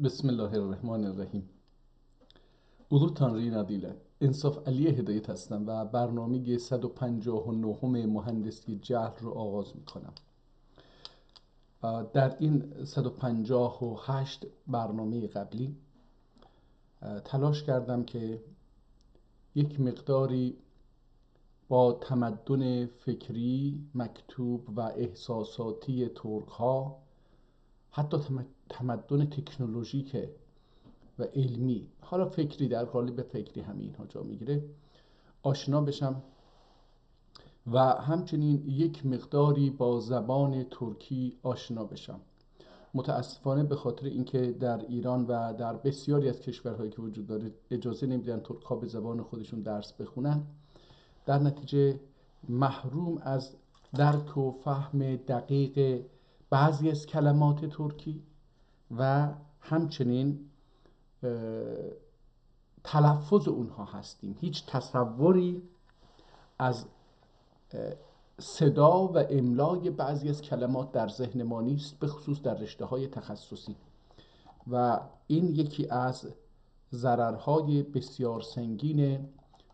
بسم الله الرحمن الرحیم. اولو تانری ندیله انصاف علی هدایت هستم و برنامه 159 مهندسی جهل رو آغاز می کنم. در این 158 برنامه قبلی تلاش کردم که یک مقداری با تمدن فکری، مکتوب و احساساتی ترک ها، حتی تمدن تکنولوژیک و علمی، حالا فکری، در قالب فکری همین اینها جا میگیره، آشنا بشم و همچنین یک مقداری با زبان ترکی آشنا بشم. متاسفانه به خاطر اینکه در ایران و در بسیاری از کشورهایی که وجود داره اجازه نمیدن ترک‌ها به زبان خودشون درس بخونن، در نتیجه محروم از درک و فهم دقیق بعضی از کلمات ترکی و همچنین تلفظ اونها هستیم. هیچ تصوری از صدا و املای بعضی از کلمات در ذهن ما نیست، به خصوص در رشته های تخصصی، و این یکی از ضررهای بسیار سنگین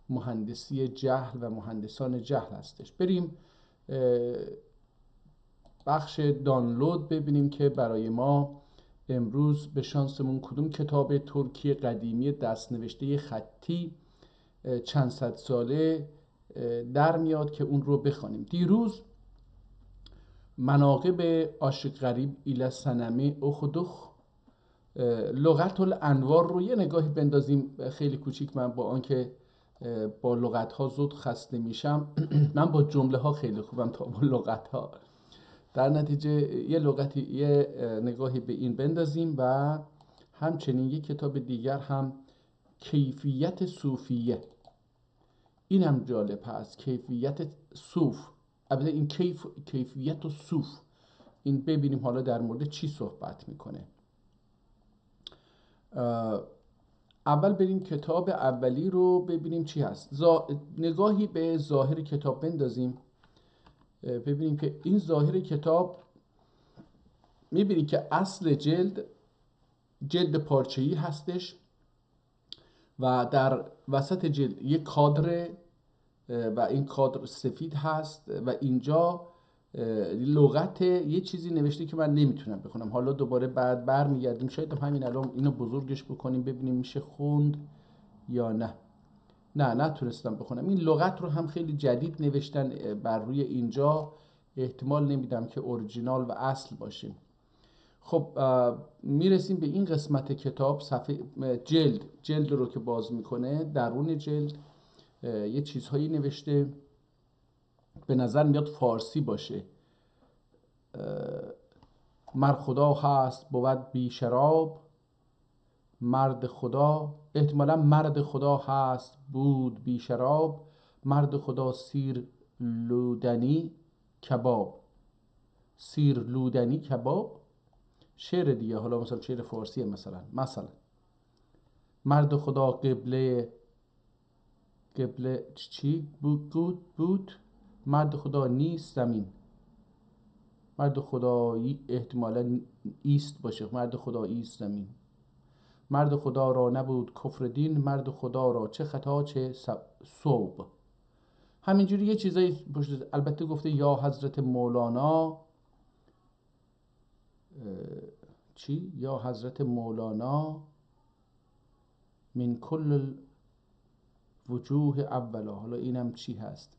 مهندسی جهل و مهندسان جهل هستش. بریم بخش دانلود ببینیم که برای ما امروز به شانسمون کدوم کتاب ترکی قدیمی دستنوشته خطی چند صد ساله در میاد که اون رو بخوانیم. دیروز مناقب عاشق غریب ایل سنمه اخدخ لغت الانوار رو یه نگاهی بندازیم، خیلی کوچیک. من با آنکه با لغت ها زود خسته میشم من با جمله ها خیلی خوبم تا با لغت ها. در نتیجه یه نگاهی به این بندازیم و همچنین یک کتاب دیگر هم، کیفیت صوفیه، این هم جالب هست. کیفیت صوف، البته این کیفیت و صوف، این ببینیم حالا در مورد چی صحبت میکنه. اول بریم کتاب اولی رو ببینیم چی هست. نگاهی به ظاهر کتاب بندازیم، ببینیم که این ظاهر کتاب، میبینید که اصل جلد پارچه‌ای هستش و در وسط جلد یک کادر و این کادر سفید هست و اینجا لغت یه چیزی نوشته که من نمیتونم بخونم. حالا دوباره بعد برمیگردیم، شاید همین الان اینو بزرگش بکنیم ببینیم میشه خوند یا نه. نه نتونستم بخونم. این لغت رو هم خیلی جدید نوشتن بر روی اینجا، احتمال نمیدم که اورجینال و اصل باشه. خب میرسیم به این قسمت کتاب، صفحه جلد رو که باز میکنه، درون جلد یه چیزهایی نوشته، به نظر میاد فارسی باشه. مر خدا هست بود بی شراب، مرد خدا، احتمالا مرد خدا هست بود بی شراب، مرد خدا سیر لودنی کباب. سیر لودنی کباب شعر دیگه، حالا مثلا شعر فارسیه، مثلا مرد خدا قبله چی بود مرد خدا نیست زمین. مرد خدا احتمالا ایست باشه، مرد خدا ایست زمین. مرد خدا را نبود کفر دین، مرد خدا را چه خطا چه صوب. همینجوری یه چیزایی پشت. البته گفته یا حضرت مولانا چی؟ یا حضرت مولانا من کل وجوه اولا. حالا اینم چی هست؟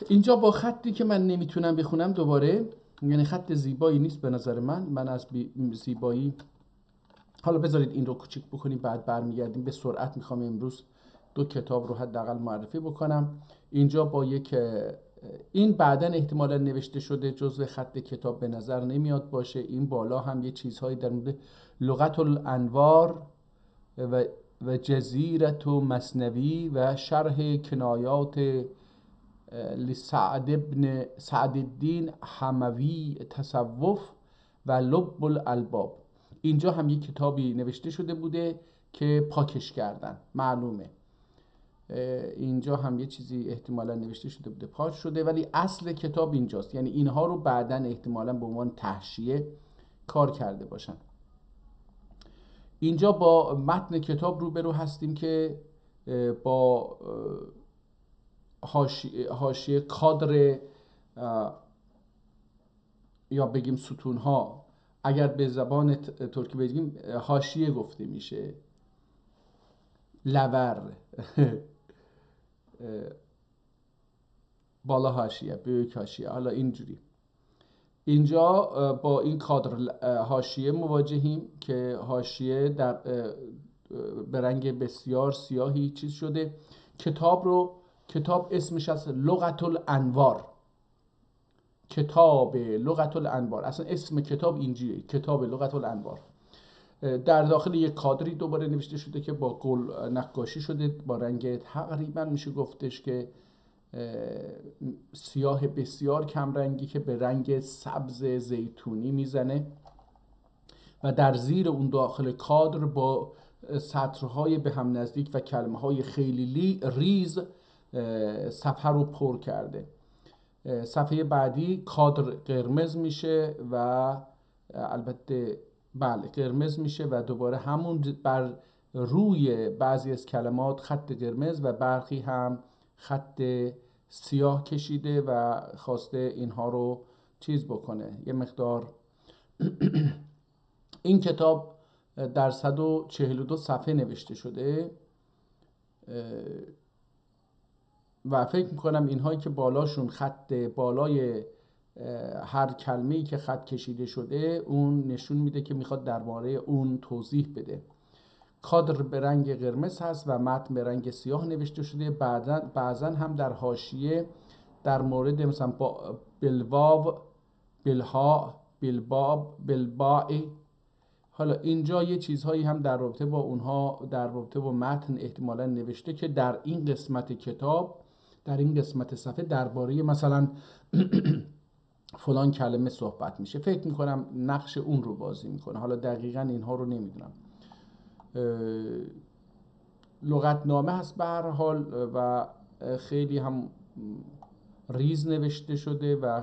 اینجا با خطی که من نمیتونم بخونم دوباره، یعنی خط زیبایی نیست به نظر من از زیبایی. حالا بذارید این رو کوچیک بکنیم بعد برمیگردیم. به سرعت میخوام امروز دو کتاب رو حداقل معرفی بکنم. اینجا با این بعدن احتمالا نوشته شده، جزو خط کتاب به نظر نمیاد باشه. این بالا هم یه چیزهایی در مورد لغت الانوار و جزیرت و مثنوی و شرح کنایات سعد الدین حموی تصوف و لب الالباب. اینجا هم یک کتابی نوشته شده بوده که پاکش کردن، معلومه. اینجا هم یه چیزی احتمالا نوشته شده بوده پاک شده، ولی اصل کتاب اینجاست. یعنی اینها رو بعداً احتمالا به عنوان تحشیه کار کرده باشن. اینجا با متن کتاب روبرو هستیم که با حاشیه کادر یا بگیم ستون ها، اگر به زبان ترکی بگیم حاشیه گفته میشه، لور بالا حاشیه، büyük حاشیه، حالا اینجوری. اینجا با این کادر حاشیه مواجهیم که حاشیه در به رنگ بسیار سیاهی چیز شده. کتاب اسمش از لغت الانوار، کتاب لغت الانوار، اصلا اسم کتاب اینجوریه، کتاب لغت الانوار. در داخل یک کادری دوباره نوشته شده که با گل نقاشی شده با رنگ تقریبا میشه گفتش که سیاه بسیار کم رنگی که به رنگ سبز زیتونی میزنه و در زیر اون داخل کادر با سطرهای به هم نزدیک و کلمه های خیلی ریز صفحه رو پر کرده. صفحه بعدی کادر قرمز میشه و البته بله قرمز میشه و دوباره همون بر روی بعضی از کلمات خط قرمز و برخی هم خط سیاه کشیده و خواسته اینها رو چیز بکنه یه مقدار. این کتاب در 142 صفحه نوشته شده و فکر میکنم اینهایی که بالاشون خط بالای هر کلمه‌ای که خط کشیده شده اون نشون میده که میخواد درباره اون توضیح بده. کادر به رنگ قرمز هست و متن به رنگ سیاه نوشته شده. بعضا هم در حاشیه در مورد مثلا بلواو، بلها، بلباب، بلبائی، حالا اینجا یه چیزهایی هم در رابطه با اونها در رابطه با متن احتمالا نوشته که در این قسمت کتاب، در این قسمت صفحه درباره مثلا فلان کلمه صحبت میشه. فکر میکنم نقش اون رو بازی میکنه، حالا دقیقا اینها رو نمیدونم. لغتنامه هست به هر حال و خیلی هم ریز نوشته شده و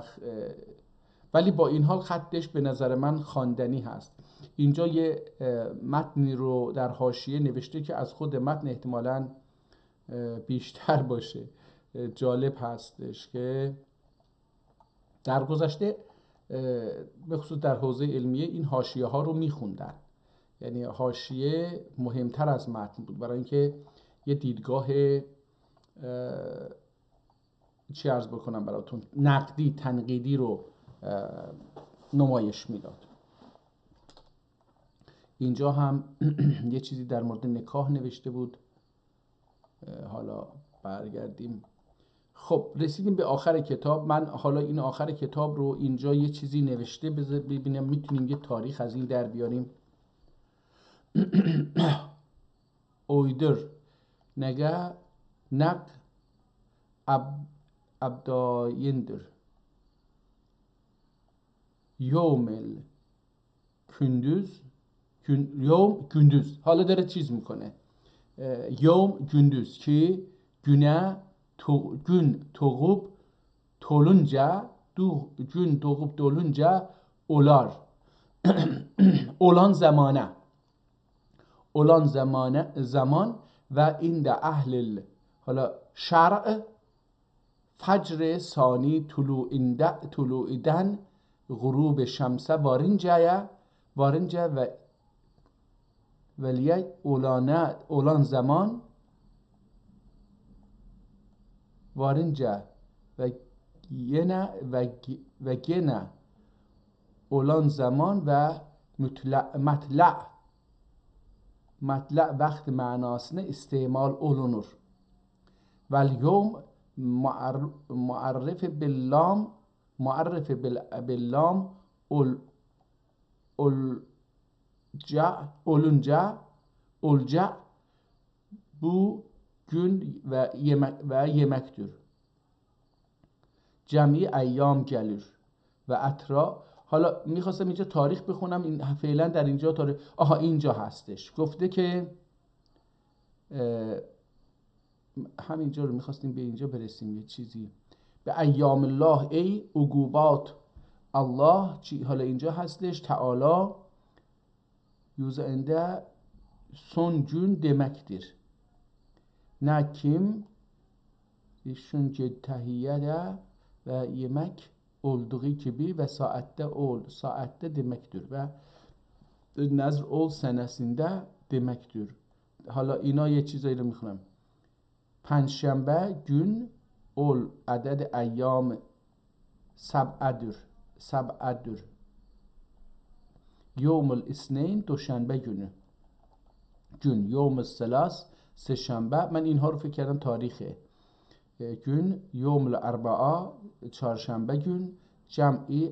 ولی با این حال خطش به نظر من خواندنی هست. اینجا یه متنی رو در حاشیه نوشته که از خود متن احتمالاً بیشتر باشه. جالب هستش که در گذشته به خصوص در حوزه علمیه این حاشیه ها رو میخوندن، یعنی حاشیه مهمتر از متن بود برای اینکه یه دیدگاه چی عرض بکنم براتون نقدی تنقیدی رو نمایش میداد. اینجا هم یه چیزی در مورد نکاح نوشته بود. حالا برگردیم. خب رسیدیم به آخر کتاب. من حالا این آخر کتاب رو اینجا یه چیزی نوشته ببینم میتونیم یه تاریخ از این در بیاریم. اویدر نگه نق ابدایندر یومل یوم gündüz. حالا داره چیز میکنه یوم gündüz که gün doğup dolunca gün doğup dolunca olar olan zaman و این ده اهل حالا شرع فجر ثانی طلوعیدن غروب شمسه وارنجه و ولی اولان زمان وارنجه و گنه اولان زمان و مطلع وقت معناسını استعمال olunur. واليوم معرف باللام olunca bu gün ve yemektir. جمعی ایام gelir و اطرا. حالا میخواستم اینجا تاریخ بخونم، این فعلا در اینجا تاریخ اینجا هستش. گفته که همینجا رو میخواستیم به اینجا برسیم، یه چیزی به ایام الله ای عقوبات الله چی حالا اینجا هستش تعالی yüzünde son gün demektir. Ne kim düşünce tahiyyede ve yemek olduğu gibi ve saatte ol, saatte demektir ve nazr ol senesinde demektir. حالا اینا یه چیزایی رو میخونم. پنجشنبه gün ol عدد ایام سبعدür. Yevmül isneyn دوشنبه günü. Gün yevmül selas سه‌شنبه. من اینها رو فکر کردم تاریخه. gün yevmül erbaa çarşamba gün. Cem'i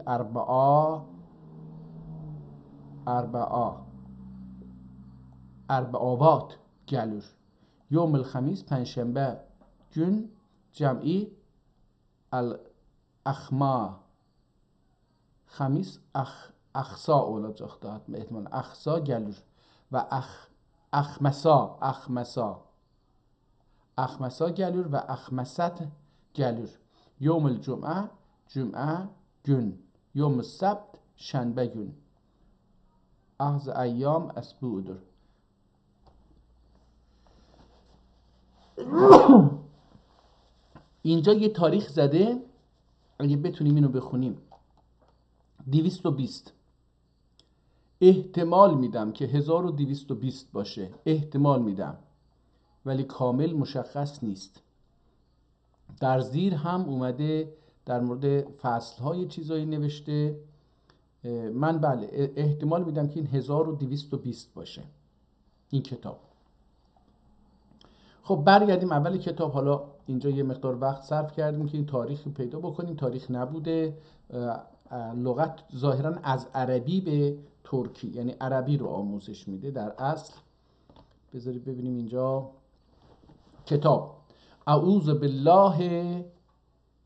erbavat gelir. Yevmül hamis perşembe gün. Cem'i el akhma. Hamis اخسا olacaqdı ehtimal. Akhsa gəlir və axməsa gəlir və axməsət gəlir. Yevmül cümə gün. Yevmül səbt şənbə gün. Ahz əyyam əsbu'dur. اینجا یه تاریخ زده، اگه بتونیم اینو بخونیم 220. احتمال میدم که 1220 باشه، احتمال میدم، ولی کامل مشخص نیست. در زیر هم اومده در مورد فصل‌های چیزایی نوشته. من بله احتمال میدم که این 1220 باشه این کتاب. خب برگردیم اول کتاب. حالا اینجا یه مقدار وقت صرف کردیم که این تاریخ رو پیدا بکنیم. تاریخ نبوده، لغت ظاهرا از عربی به ترکی، یعنی عربی رو آموزش میده در اصل. بذارید ببینیم اینجا کتاب اعوذ بالله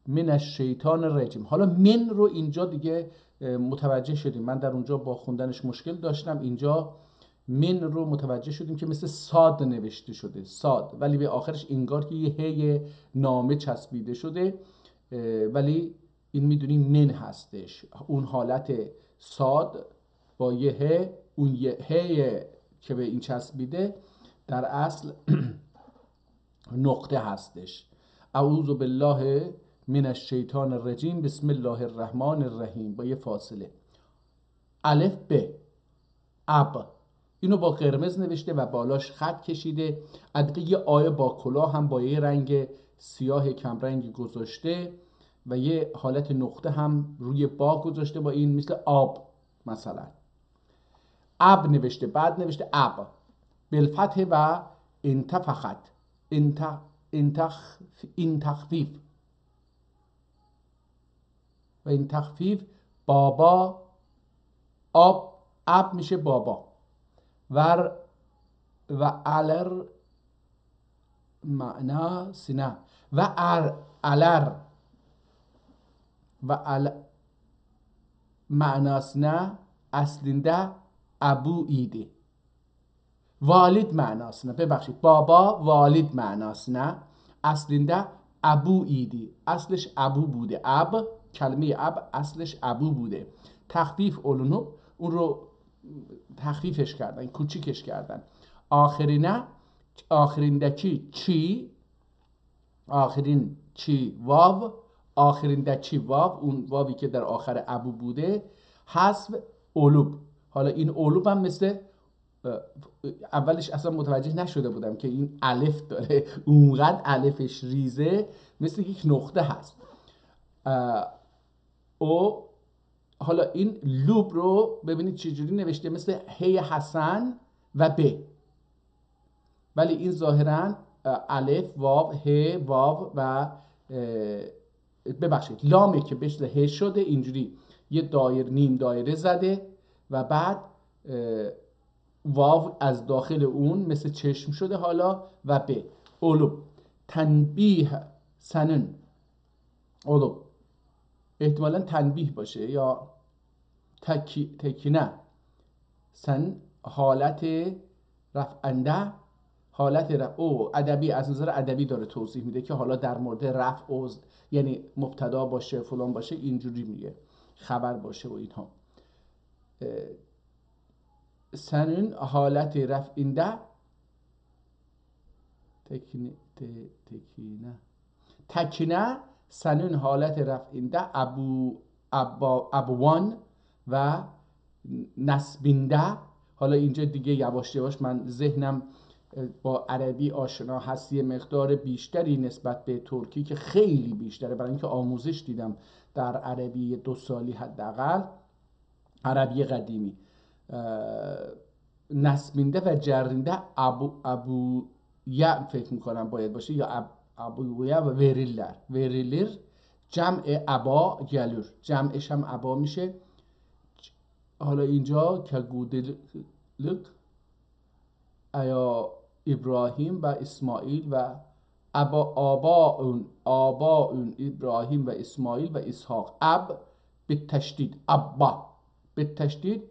من الشیطان الرجیم. حالا من رو اینجا دیگه متوجه شدیم، من در اونجا با خوندنش مشکل داشتم، اینجا من رو متوجه شدیم که مثل صاد نوشته شده، صاد، ولی به آخرش انگار که یه هی نامه چسبیده شده، ولی این میدونیم من هستش. اون حالت صاد با یه ه، اون یه هی که به این چسبیده در اصل نقطه هستش. اعوذ بالله من الشیطان الرجیم بسم الله الرحمن الرحیم با یه فاصله. الف ب اب، اینو با قرمز نوشته و بالاش خط کشیده. ادقه یه آیه با کلاه هم با یه رنگ سیاه کمرنگ گذاشته و یه حالت نقطه هم روی با گذاشته با این، مثل آب مثلا. اب نوشته، بعد نوشته اب بالفتح و انتفخت این تخفیف و این تخفیف بابا آب، اب میشه بابا. و علر معنا سینه و علر manasına aslında ابو ایده. والد manasına، ببخشید بابا والد manasına aslında ابو ایده، اصلش ابو بوده. اب، کلمه اب اصلش ابو بوده، تخفیف اولونو اون رو تخفیفش کردن، کوچیکش کردن. آخرینه، آخریندکی چی، آخرین چی واو، آخریندکی واو، اون واوی که در آخر ابو بوده، حذف اولوب. حالا این اولوب هم مثل اولش اصلا متوجه نشده بودم که این الف داره، اونقدر الفش ریزه مثل یک نقطه هست. او حالا این لوب رو ببینید چجوری نوشته، مثل هی حسن و ب، ولی این ظاهرا الف واو ه واو و ببخشید لامه که مثل ه شده، اینجوری یه دایر نیم دایره زده و بعد واو از داخل اون مثل چشم شده حالا و ب. اولوب تنبیه سنن، اولوب احتمالا تنبیه باشه یا تکینه. سن حالت رفعنده، حالت رفع او ادبی، از نظر ادبی داره توضیح میده که حالا در مورد رفع او یعنی مبتدا باشه فلان باشه اینجوری میگه، خبر باشه و اینها. سنن حالت رفعینده تکنه سنن حالت رفعینده ابوان و نسبینده. حالا اینجا دیگه یواش یواش من ذهنم با عربی آشنا هست، یه مقدار بیشتری نسبت به ترکی که خیلی بیشتره، برای اینکه آموزش دیدم در عربی 2 سالی حداقل، عربی قدیمی. نسبینده و جرینده ابو یا فکر میکنم باید باشه، یا ابو یا و وریلر جمع ابا گلور، جمعش هم ابا میشه. حالا اینجا که گودلک ایا ابراهیم و اسماعیل و آباء ابراهیم و اسماعیل و اسحاق. اب به تشدید، ابا به تشدید.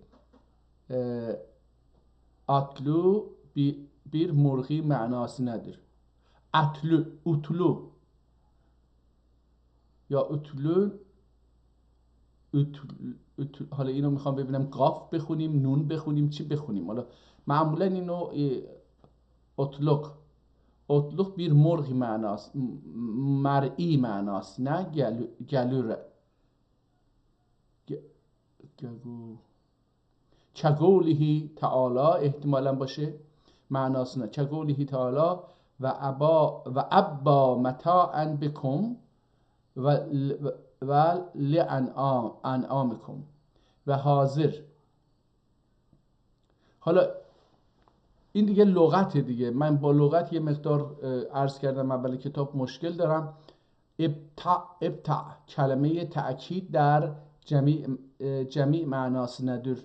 atlu bir مرغی معناسی نداره. اتلو یا اتلو. حالا اینو میخوام ببینم قاف بخونیم، نون بخونیم، چی بخونیم. حالا معمولا اینو اطلق bir مرغی معناست، مرئی معناست، نه گلوره. چگولیهی تعالی احتمالا باشه معناست، نه چگولیهی تعالی و ابا متاعا بکم و لانعامکم و حاضر. حالا این دیگه لغت دیگه، من با لغت یه مقدار عرض کردم اول کتاب مشکل دارم. ابتع کلمه تأکید در جمیع معناس ندر،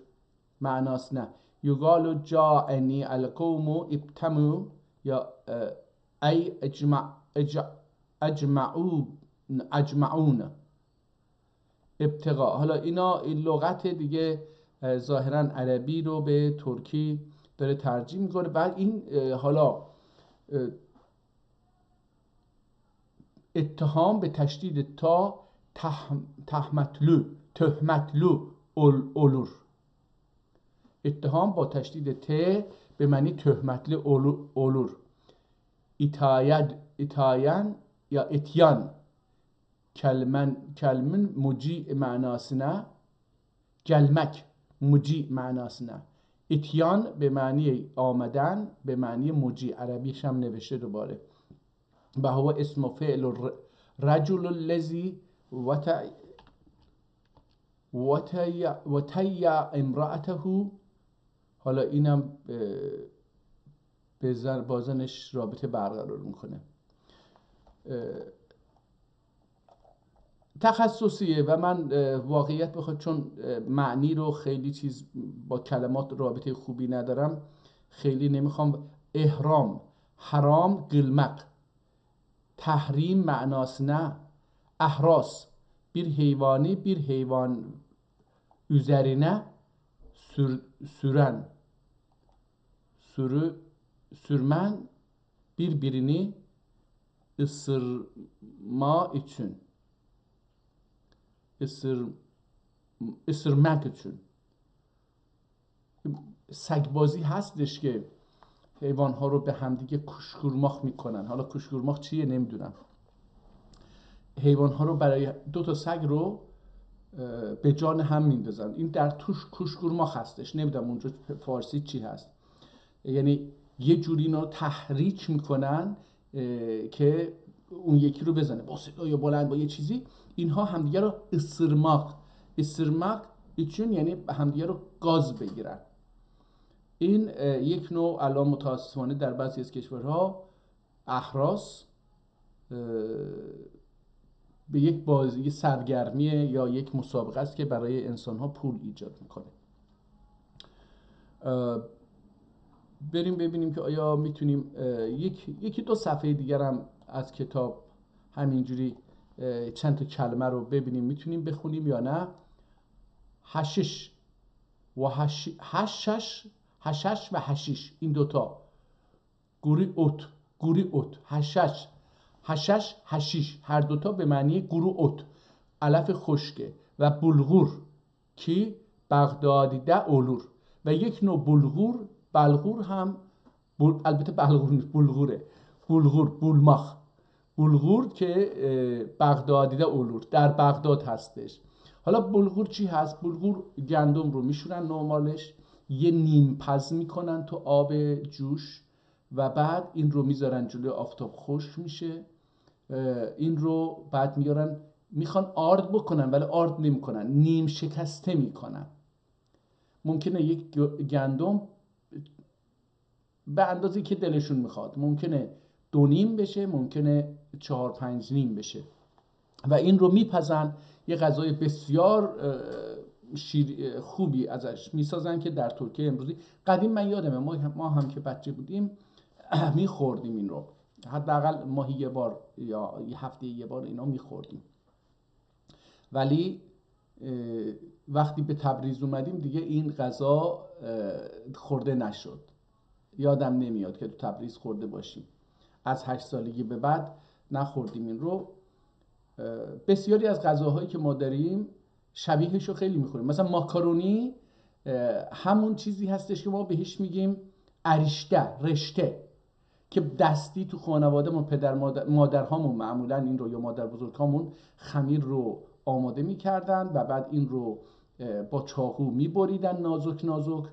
معناس نه. یقالو جاءنی القوم ابتمو یا ای اجمعون ابتغاء. حالا اینا این لغت دیگه ظاهرا عربی رو به ترکی داره ترجمه میکنه. بعد این حالا اتهام به تشدید تا تهمتلو اولور. اتهام با تشدید ت به معنی تهمتل اولور. ایتاین یا اتیان کلمن مجیع معناسنه، گلمک مجیع معناسنه. اتیان به معنی آمدن، به معنی مجیع، عربیش هم نوشته دوباره. و هو اسم فعل رجل الذی وتی امرأته. حالا اینم به بازنش رابطه برقرار میکنه. تخصصیه و من واقعیت بخواد چون معنی رو خیلی چیز با کلمات رابطه خوبی ندارم خیلی نمیخوام. احرام، حرام قلمق. تحریم معناس نه. احراس bir heyvani bir heyvan üzerine süren, sürmen, birbirini ısırma için, ısırmak için. سگبازی هستش که حیوان ها رو به همدیگه کوشکورماخ میکنن. حالا کوشکورماخ چیه نمیدونم. حیوان ها رو برای 2 تا سگ رو به جان هم میندازن. این در توش کوشکورماخ هستش، نمیدونم اونجا فارسی چی هست. یعنی یه جوری اینا رو تحریک میکنن که اون یکی رو بزنه با صدای بلند با یه چیزی. اینها همدیگه رو ısırmak için یعنی همدیگه رو گاز بگیرن. این یک نوع الان متاسفانه در بعضی از کشورها احراس به یک بازی سرگرمی یا یک مسابقه است که برای انسان‌ها پول ایجاد میکنه. بریم ببینیم که آیا میتونیم یکی 2 صفحه دیگر هم از کتاب همینجوری چند تا کلمه رو ببینیم میتونیم بخونیم یا نه. حشش و حشش و حشیش، این دوتا گوری اوت، گوری اوت، هشش، هشش، هشیش، هر دوتا به معنی گورو اوت، علف خشکه. و بلغور کی بغدادیده اولور. و یک نوع بلغور، بلغور هم البته بلغور نیست، بلغوره، بلغور، بولماخ، بلغور که بغدادیده اولور در بغداد هستش. حالا بلغور چی هست؟ بلغور گندم رو میشورن نرمالش، یه نیم پز میکنن تو آب جوش و بعد این رو میذارن جلوی آفتاب خشک میشه. این رو بعد میارن میخوان آرد بکنن ولی آرد نمیکنن، نیم شکسته میکنن. ممکنه یک گندم به اندازی که دلشون میخواد، ممکنه 2 نیم بشه، ممکنه 4-5 نیم بشه و این رو میپزن. یه غذای بسیار خوبی ازش میسازن که در ترکیه امروزی، قدیم من یادمه ما هم که بچه بودیم میخوردیم این رو، حداقل ماهی یه بار یا یه هفته یه بار اینا میخوردیم. ولی وقتی به تبریز اومدیم دیگه این غذا خورده نشد، یادم نمیاد که تو تبریز خورده باشیم. از 8 سالگی به بعد نخوردیم این رو. بسیاری از غذاهایی که ما داریم شبیهش رو خیلی میخوریم. مثلا ماکارونی همون چیزی هستش که ما بهش میگیم اریشته، رشته، که دستی تو خانوادهمون پدر مادرهامون معمولا این رو، یا مادر بزرگامون خمیر رو آماده میکردن و بعد این رو با چاقو میبریدن نازک نازک،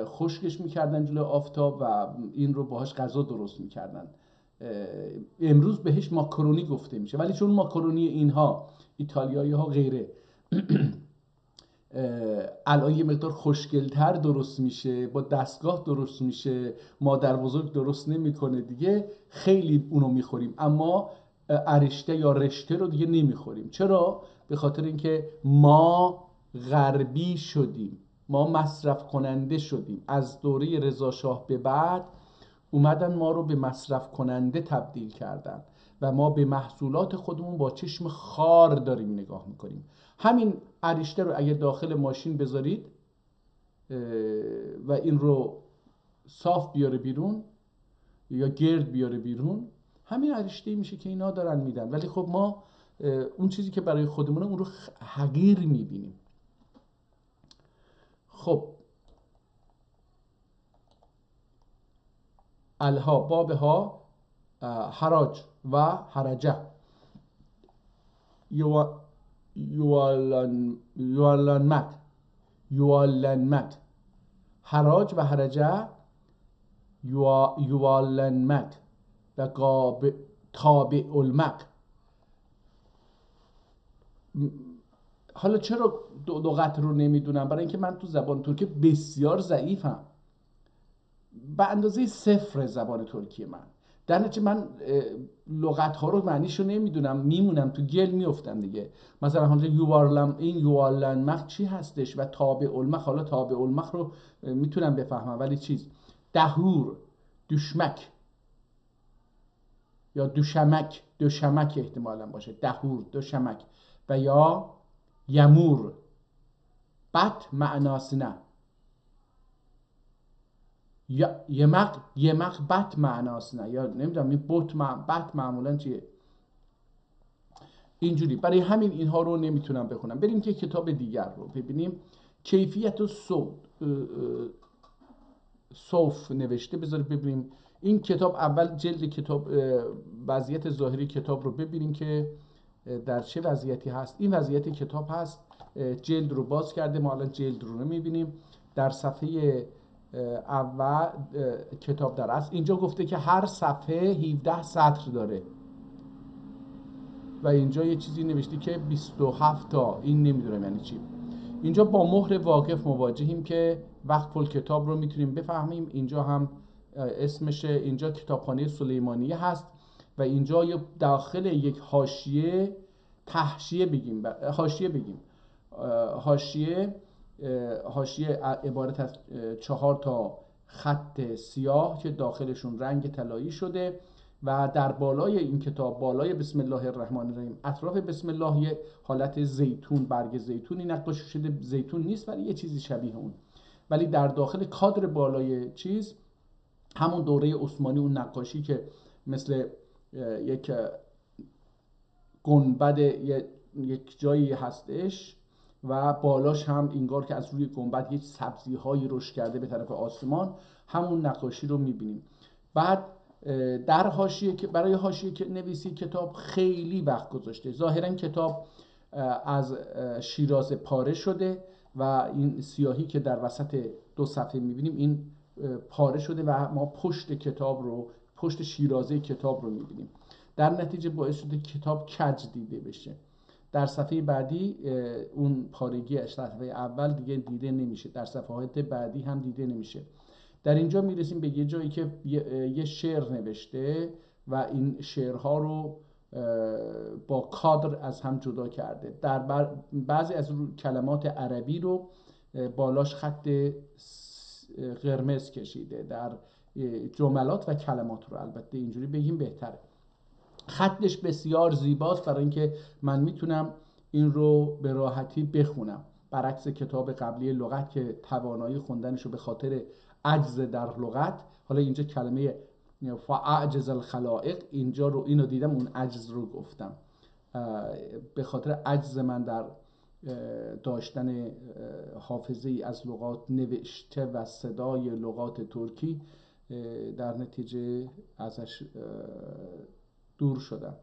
خشکش میکردن جلوی آفتاب و این رو باهاش غذا درست میکردن. امروز بهش ماکارونی گفته میشه، ولی چون ماکارونی اینها ایتالیایی ها غیره الان یه مقدار خوشگلتر درست میشه، با دستگاه درست میشه، مادر بزرگ درست نمیکنه دیگه، خیلی اونو میخوریم. اما ارشته یا رشته رو دیگه نمیخوریم. چرا؟ به خاطر اینکه ما غربی شدیم، ما مصرف کننده شدیم. از دوره رضا شاه به بعد اومدن ما رو به مصرف کننده تبدیل کردن و ما به محصولات خودمون با چشم خار داریم نگاه میکنیم. همین ارشته رو اگه داخل ماشین بذارید و این رو صاف بیاره بیرون یا گرد بیاره بیرون، همین ارشته میشه که اینا دارن میدن. ولی خب ما اون چیزی که برای خودمونه اون رو حقیر میبینیم. خب الها بابها حراج و حرجه، یوالنمک، یوالنمک، حراج و حرجه، یوالنمک و تابع المک. حالا چرا لغت رو نمیدونم؟ برای اینکه من تو زبان ترکی بسیار ضعیفم، به اندازه صفر زبان ترکی من. در نتیجه من لغت ها رو معنیش رو نمیدونم، میمونم تو گل میفتم دیگه. مثلا حالا یوارلم، این یوارلنمخ چی هستش و تابع المخ، حالا تابع المخ رو میتونم بفهمم ولی چیز دهور، دوشمک یا دوشمک، دوشمک احتمالا باشه، دهور، دوشمک. و یا یمور، بط معناس نه، یا یمق بط معناس نه، یا نمیدونم این بط معمولا چیه اینجوری. برای همین اینها رو نمیتونم بخونم. بریم که کتاب دیگر رو ببینیم. کیفیت صوف نوشته. بذارید ببینیم این کتاب، اول جلد کتاب، وضعیت ظاهری کتاب رو ببینیم که در چه وضعیتی هست. این وضعیت کتاب هست. جلد رو باز کرده، ما الان جلد رو میبینیم. در صفحه اول کتاب در است. اینجا گفته که هر صفحه 17 سطر داره و اینجا یه چیزی نوشته که 27 تا، این نمیدونم یعنی چی. اینجا با مهر واقف مواجهیم که وقف الکتاب رو میتونیم بفهمیم. اینجا هم اسمشه، اینجا کتابخانه سلیمانیه هست و اینجا داخل یک حاشیه، تحشیه بگیم، حاشیه عبارت از 4 تا خط سیاه که داخلشون رنگ طلایی شده و در بالای این کتاب، بالای بسم الله الرحمن الرحیم، اطراف بسم الله یه حالت زیتون، برگ زیتونی نقاشی شده. زیتون نیست ولی یه چیزی شبیه اون. ولی در داخل کادر بالای چیز همون دوره عثمانی، اون نقاشی که مثل یک گنبد یک جایی هستش و بالاش هم انگار که از روی گنبد یک سبزی هایی رشد کرده به طرف آسمان، همون نقاشی رو میبینیم. بعد در حاشیه که برای حاشیه که نویسی کتاب خیلی وقت گذاشته. ظاهرا کتاب از شیرازه پاره شده و این سیاهی که در وسط 2 صفحه میبینیم این پاره شده و ما پشت کتاب رو، پشت شیرازه کتاب رو میبینیم. در نتیجه باعث شده کتاب کج دیده بشه. در صفحه بعدی اون پارگی صفحه اول دیگه دیده نمیشه، در صفحات بعدی هم دیده نمیشه. در اینجا میرسیم به یه جایی که یه شعر نوشته و این شعرها رو با کادر از هم جدا کرده. در بعضی از کلمات عربی رو بالاش خط قرمز کشیده، در جملات و کلمات رو البته اینجوری بگیم بهتره. خطش بسیار زیباست برای اینکه من میتونم این رو به راحتی بخونم، برعکس کتاب قبلی لغت که توانایی خوندنش رو به خاطر عجز در لغت، حالا اینجا کلمه فاعجز الخلائق، اینجا رو اینو دیدم اون عجز رو گفتم، به خاطر عجز من در داشتن حافظه ای از لغات نوشته و صدای لغات ترکی، در نتیجه ازش دور شدم.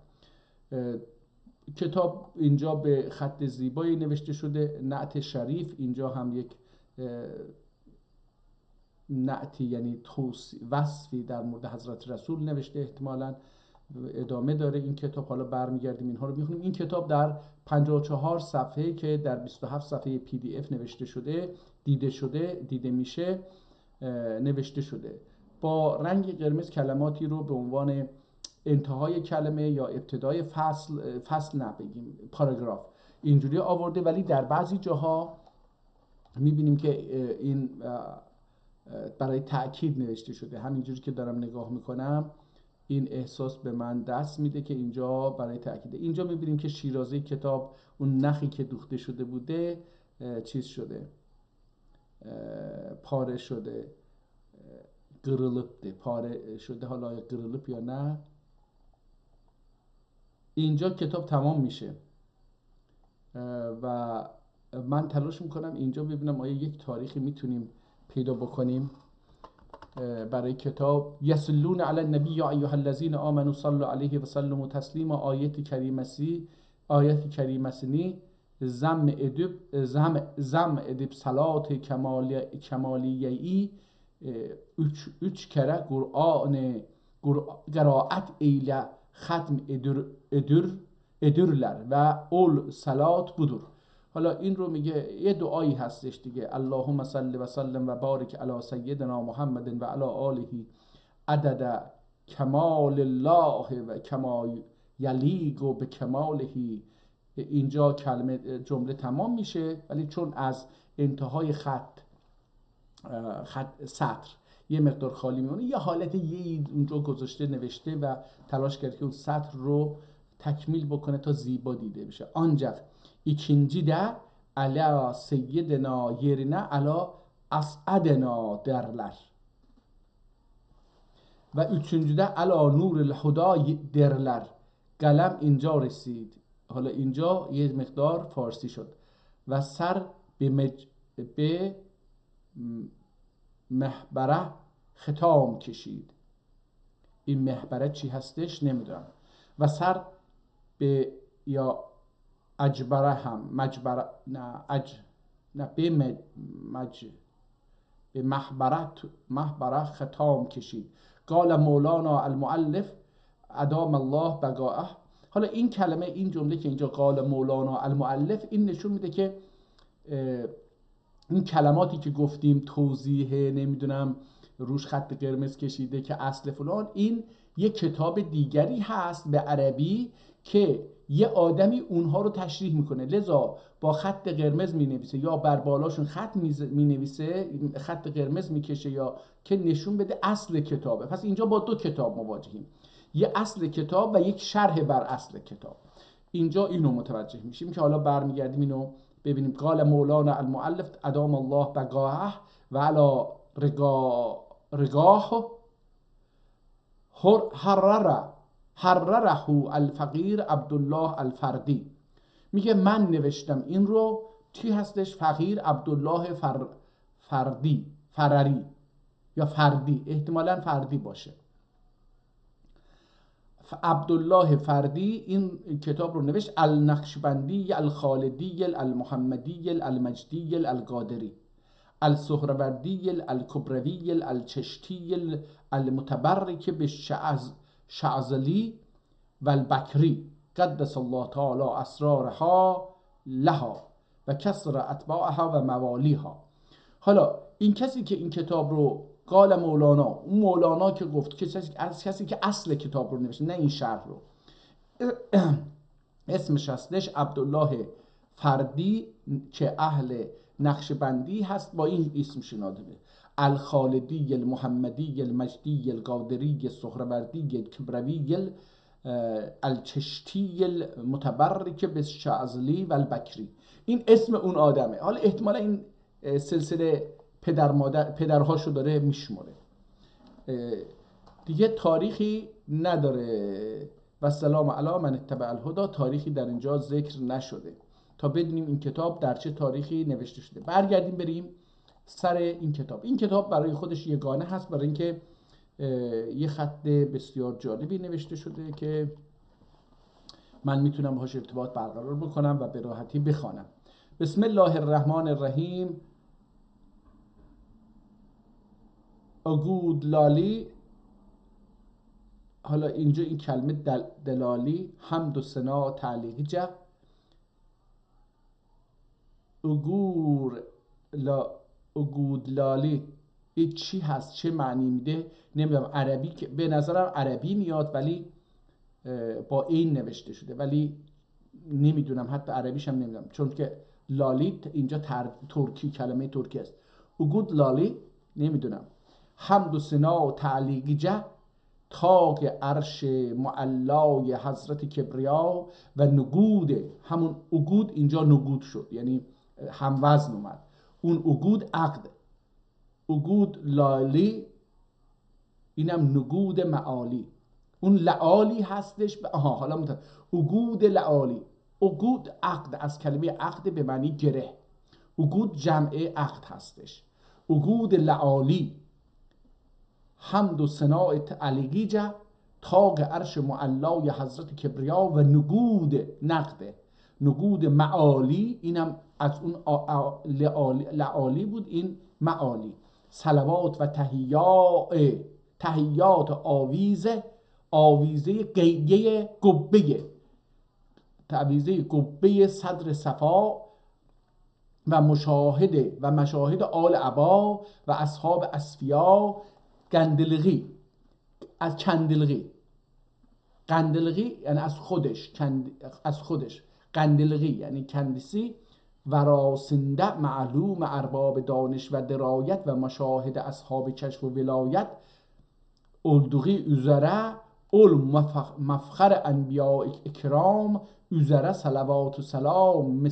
کتاب اینجا به خط زیبایی نوشته شده، نعت شریف، اینجا هم یک نعتی یعنی وصفی در مورد حضرت رسول نوشته، احتمالاً ادامه داره این کتاب. حالا برمیگردیم اینها رو میخونیم. این کتاب در 54 صفحه که در 27 صفحه PDF نوشته شده، دیده میشه، نوشته شده. با رنگ قرمز کلماتی رو به عنوان انتهای کلمه یا ابتدای فصل نبگیم، پاراگراف اینجوری آورده، ولی در بعضی جاها میبینیم که این برای تأکید نوشته شده. همینجوری که دارم نگاه میکنم این احساس به من دست میده که اینجا برای تأکیده. اینجا میبینیم که شیرازه کتاب، اون نخی که دوخته شده بوده چیز شده، پاره شده، پاره شده. حالا قرلپ یا نه، اینجا کتاب تمام میشه و من تلاش میکنم اینجا ببینم آیا یک تاریخی میتونیم پیدا بکنیم برای کتاب. یسلون علی النبی یا ایها الذین آمنوا صلوا علیه و سلموا تسلیما، آیت کریمسی زم ادب صلات کمالیه‌ای 3 kere قرائت ایله ختم ادرler و اول صلات budur. حالا این رو میگه یه دعایی هستش دیگه، اللهم صل و سلم و بارک علی سیدنا محمد و علی آله عدد کمال الله و کما یلیق و به کماله. اینجا جمله تمام میشه، ولی چون از انتهای خط سطر یه مقدار خالی میمونه، یه حالت اونجا گذاشته نوشته و تلاش کرد که اون سطر رو تکمیل بکنه تا زیبا دیده بشه. آنجا ikinci de ala seyyidina yerine ala as'adena derler ve üçüncü de ala nurul huda derler. قلم اینجا رسید. حالا اینجا یه مقدار فارسی شد. و سر به محبره ختام کشید. این محبره چی هستش نمیدونم. و سر به یا اجبره هم مجبره نه به محبره ختام کشید. قال مولانا المؤلف ادام الله بقاءه. حالا این کلمه، این جمله که اینجا قال مولانا المؤلف، این نشون میده که این کلماتی که گفتیم توضیح نمیدونم روش خط قرمز کشیده که اصل فلان، این یک کتاب دیگری هست به عربی که یه آدمی اونها رو تشریح میکنه، لذا با خط قرمز مینویسه یا بر بالاشون خط مینویسه، خط قرمز میکشه یا که نشون بده اصل کتابه. پس اینجا با 2 کتاب مواجهیم، یه اصل کتاب و یک شرح بر اصل کتاب. اینجا اینو متوجه میشیم که حالا برمیگردیم اینو ببینیم. قال مولانا المؤلف ادام الله بقاءه و علی رگاه حرره الفقیر عبدالله الفردی. میگه من نوشتم این رو، چی هستش؟ فقیر عبدالله فرری یا فردی، احتمالاً فردی باشه. عبدالله فردی این کتاب رو نوشت. النقشبندی الخالدی المحمدی المجدی القادری السهروردی الکبروی الچشتی المتبرک بالشعزلی و البکری قدس الله تعالی اسرارها لها و کسر اتباعها و موالیها. حالا این کسی که این کتاب رو قال مولانا، اون مولانا که گفت، کسی که اصل کتاب رو نوشته، نه این شرح رو، اسمش هستش عبدالله فردی که اهل نقشبندی هست، با این اسم شناخته میشه. الخالدی المحمدی المجدی القادری السهروردی الکبروی الچشتی المتبرک بالشعزلی و البکری. این اسم اون آدمه. حالا احتمالا این سلسله پدرهاشو داره میشماره، دیگه تاریخی نداره. و سلام علی من اتبع الهدی، تاریخی در اینجا ذکر نشده تا بدونیم این کتاب در چه تاریخی نوشته شده. برگردیم بریم سر این کتاب. این کتاب برای خودش یگانه هست، برای اینکه یه خط بسیار جالبی نوشته شده که من میتونم باهاش ارتباط برقرار بکنم و به راحتی بخوانم. بسم الله الرحمن الرحیم. اگود لالی، حالا اینجا این کلمه دلالی، حمد و ثنا تعلیقی جه. اگود لالی این چی هست، چه معنی میده نمیدونم. عربی که به نظرم عربی میاد ولی با این نوشته شده، ولی نمیدونم، حتی عربیش هم نمیدونم، چون که لالی اینجا ترکی، کلمه ترکی است. اگود لالی نمیدونم. حمد و ثنا و تعلیقی جه، تاج عرش معلای حضرت کبریا و نگود، همون اگود اینجا نگود شد، یعنی هم وزن اومد. اون اگود عقد، اگود لالی اینم نگود معالی. اون لعالی هستش حالا اگود لعالی. اگود عقد، از کلمه عقد به معنی گره، اگود جمع عقد هستش. اگود لعالی حمد و ثنا تعلیقی جه، تاج عرش معلای حضرت کبریا و نگود نقده، نگود معالی، اینم از اون لعالی بود، این معالی. صلوات و تحیات آویزه قیه گبه، تعویزه گبه صدر صفا و مشاهد آل عبا و اصحاب اصفیا. گندلغی، از قندلغی یعنی از خودش، قندلغی یعنی کندسی. وراسنده معلوم ارباب دانش و درایت و مشاهد اصحاب کشف و ولایت. اولدغی üzere اول مفخر انبیاء اکرام üzere صلوات و سلام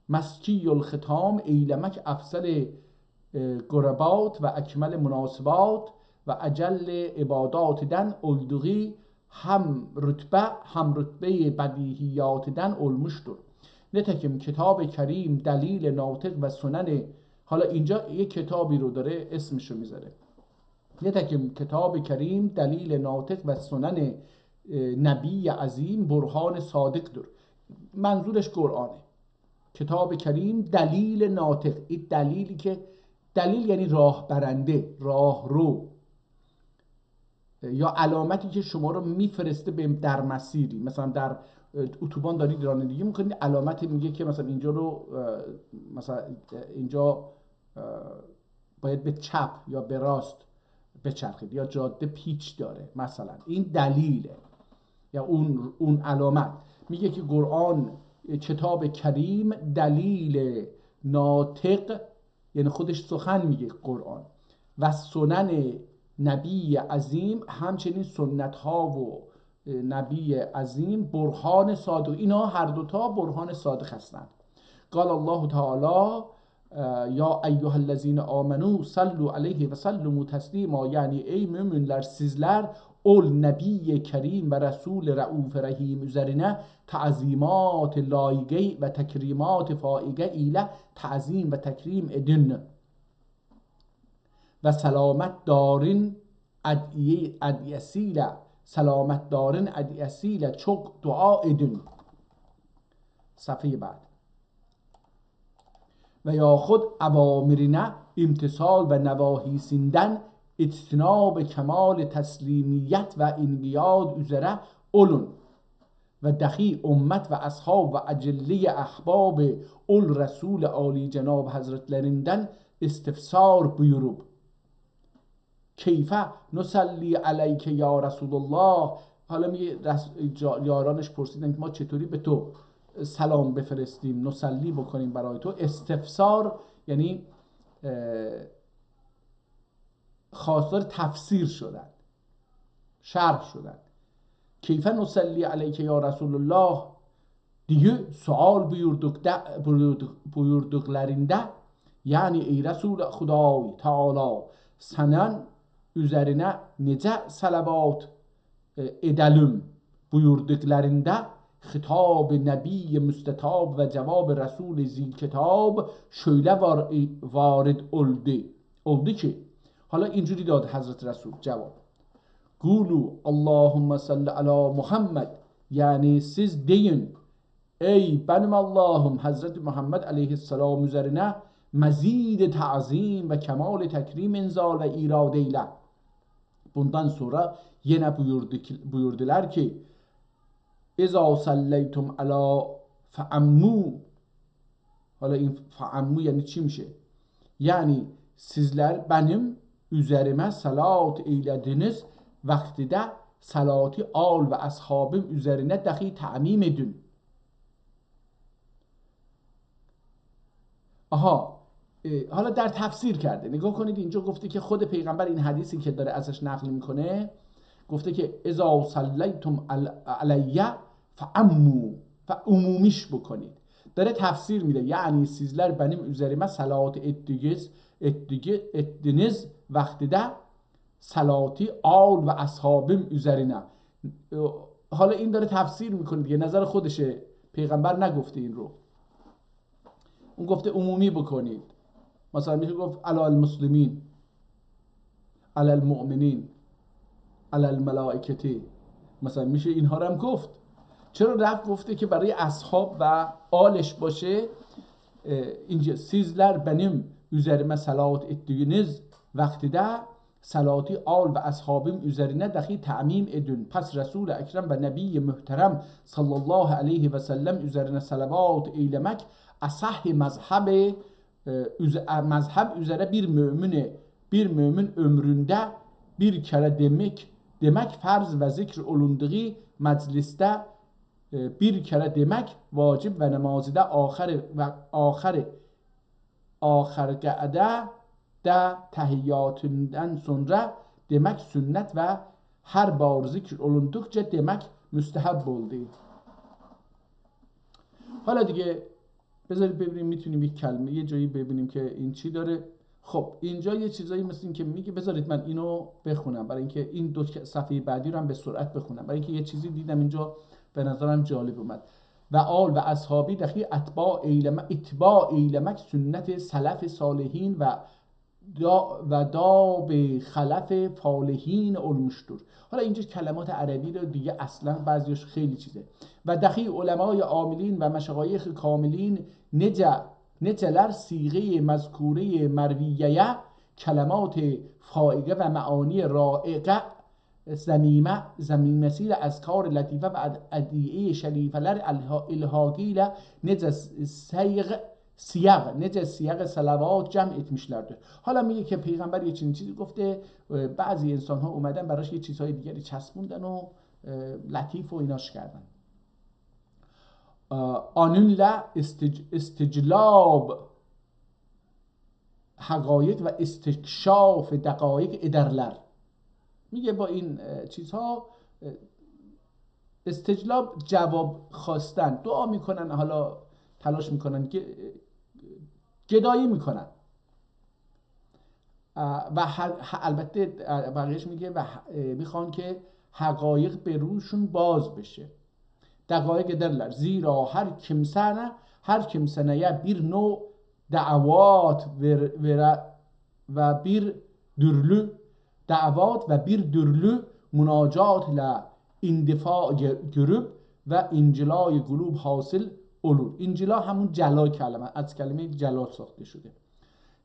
مسکی الختام ایلمک افضل قربات و اکمل مناسبات و اجل عبادات دن. اولدغی هم رتبه بدیهیات دن اولمشتر. نتکم کتاب کریم دلیل ناطق و سنن. حالا اینجا یه کتابی رو داره اسمش رو میذاره. نتکم کتاب کریم دلیل ناطق و سنن نبی عظیم برهان صادق در. منظورش قرآنه. کتاب کریم دلیل ناطق، این دلیلی که دلیل یعنی راه برنده، راه رو، یا علامتی که شما رو میفرسته در مسیری. مثلا در اتوبان دارید رانندگی میکنید، علامت میگه که مثلا اینجا رو، مثلا اینجا باید به چپ یا به راست بچرخید، یا جاده پیچ داره مثلا. این دلیله یا اون علامت. میگه که قرآن، کتاب کریم دلیل ناطق یعنی خودش سخن میگه قرآن، و سنن نبی عظیم، همچنین سنت ها و نبی عظیم برهان صادق. اینا هر دوتا برهان صادق هستند. قال الله تعالی Ya eyyuhellezine amenu sallu aleyhi ve sallumu teslima, yani ey müminler sizler ol Nebi Kerim ve Resul Rauf Rahim üzerine tazimat layıkı ve tekrimat faige ile tazim ve tekrim edin ve selamet darin adiyesiyle selamet darin adiyesiyle çok dua edin. Safhه بعد و یا خود اوامرنا امتصال و نواهیسیندن اجتناب کمال تسلیمیت و انقیاد üzere olun ve dahi ümmet ve ashab ve acelli ahbab ol Resul Ali Cenab Hazretlerinden istifsar buyurup keyfe نصلی علیک یا رسول الله. حالا میگه یارانش پرسیدن که ما چطوری به تو سلام بفرستیم، نصلی بکنیم برای تو. استفسار یعنی خواستار تفسیر شدن، شرح شدن. کیف نصلی علیک یا رسول الله دیگه سوال buyurduklarında yani ey Resul Xudai Teala senin üzerine nece salavat edelim buyurduklarında خطاب نبی مستطاب و جواب رسول ذی کتاب şöyle وارد oldu ki حالا اینجوری داد حضرت رسول جواب قولوا اللهم صل علی محمد، یعنی siz deyin ey benim Allah'ım Hazreti Muhammed aleyhisselam üzerine mezid ta'zim ve kemal tekrim inzal ve irade ile. Bundan sonra yine buyurdular ki اذا صلیتم علی فعمو. حالا این فعمو یعنی چی میشه؟ یعنی sizler benim üzerime salat eylediniz vaktide salati al ve ashabım üzerine dahi ta'mim edin. آها حالا در تفسیر کرده. نگاه کنید اینجا گفته که خود پیغمبر این حدیثی که داره ازش نقل میکنه گفته که اذا صلیتم علیه فعمو و عمومیش بکنید. داره تفسیر میده یعنی sizler benim üzerime salat ettiniz vaktide salati آل و اصحابم üzerine. حالا این داره تفسیر میکنه دیگه، نظر خودشه، پیغمبر نگفته این رو، اون گفته عمومی بکنید. مثلا میشه گفت علی المسلمین، علی المؤمنین، علی الملائکه، مثلا میشه اینها رو هم گفت. چرا رفت گفته که برای اصحاب و آلش باشه؟ اینجا sizler benim üzerime salat ettiğiniz vaktide salati al ve ashabım üzerine dahi ta'mim edin. Pas Resul-i Ekrem ve Nebi Muhterem sallallahu aleyhi ve sellem üzerine salavat eylemek asah mezhep üzere bir mümin ömründe bir kere demek farz ve zikr olunduğu mecliste bir kere demek vacib ve namazide آخر قعده de tahiyyatından sonra demek sünnet ve her bar zikr olundukça demek müstehab oldu. حالا دیگه بذارید ببینیم میتونیم یک کلمه یه جایی ببینیم که این چی داره. خب اینجا یه چیزایی مثل این که میگه بذارید من اینو بخونم برای اینکه این دو صفحه بعدی رو هم به سرعت بخونم، برای اینکه یه چیزی دیدم اینجا به نظرم جالب اومد. و آل و اصحابی دخی اتباع ایلمک سنت سلف صالحین و داب خلف فالحین المشتور. حالا اینجا کلمات عربی رو دیگه اصلا بعضیش خیلی چیزه. و دخی علمای عاملین و مشایخ کاملین نجلر صیغه مذکوره مرویه کلمات فائقه و معانی رائقه زمینمسیل اذکار لطیفه و ادعیه شریفلر الهاgiyle nece siyaq صلوات جمع etmişlerdir. حالا میگه که پیغمبر یه چیزی گفته، بعضی انسان ها اومدن براش یه چیزهای دیگری چسبوندن و لطیف و ایناش کردن. آنونلا استجلاب حقایق و استکشاف دقایق ادرلر. میگه با این چیزها استجلاب جواب خواستن، دعا میکنن، حالا تلاش میکنن که گدایی میکنن و البته بقیهش میگه و میخوان که حقایق به روشون باز بشه. دقایق derler. زیرا her kimseneye bir növ davat ve bir dürlü münacat ile indifa görüp ve incilay قلوب حاصل olur. İncila همون جلا کلمه از کلمه جلا ساخته شده.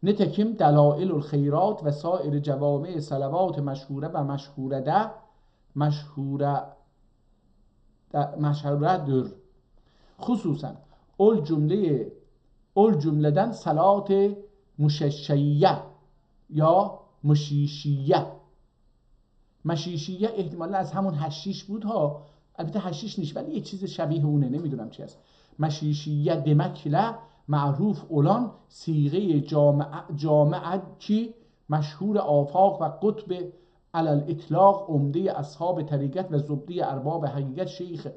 نتکیم دلائل الخیرات و سایر جوامع صلوات مشهوره و مشهوره در خصوصا اول جملeden صلات مششیه یا مشیشیه. مشیشیه احتمالا از همون حشیش بود ها، البته حشیش نیست ولی یه چیز شبیه اونه، نمیدونم چی است. مشیشیه دمکله معروف اولان صیغه جامعه کی مشهور آفاق و قطب علل اطلاق عمده اصحاب طریقت و زبده ارباب حقیقت شیخ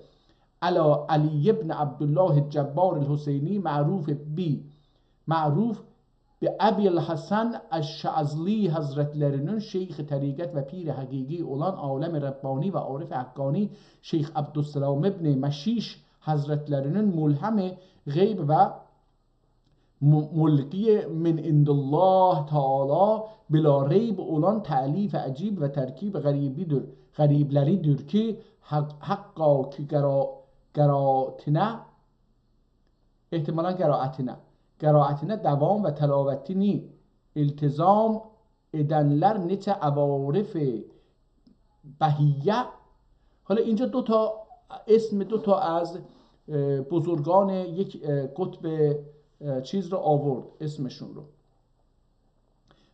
علی ابن عبدالله الجبار الحسینی معروف به ابی الحسن الشاذلی hazretlerinin şeyh طریقت و پیر حقیقی olan عالم ربانی و عارف حقانی şeyh عبدالسلام ابن مشیش hazretlerinin ملهم غیب و ملکی من عند الله تعالی بلا ریب olan تعلیف عجیب و ترکیب غریبلeridir ki حقا ki قرائتنا احتمالا قرائتنا دوام و تلاوتini التزام edenler nece عوارف بهیه. حالا اینجا اسم دو تا از بزرگان یک قطب چیز رو آورد، اسمشون رو،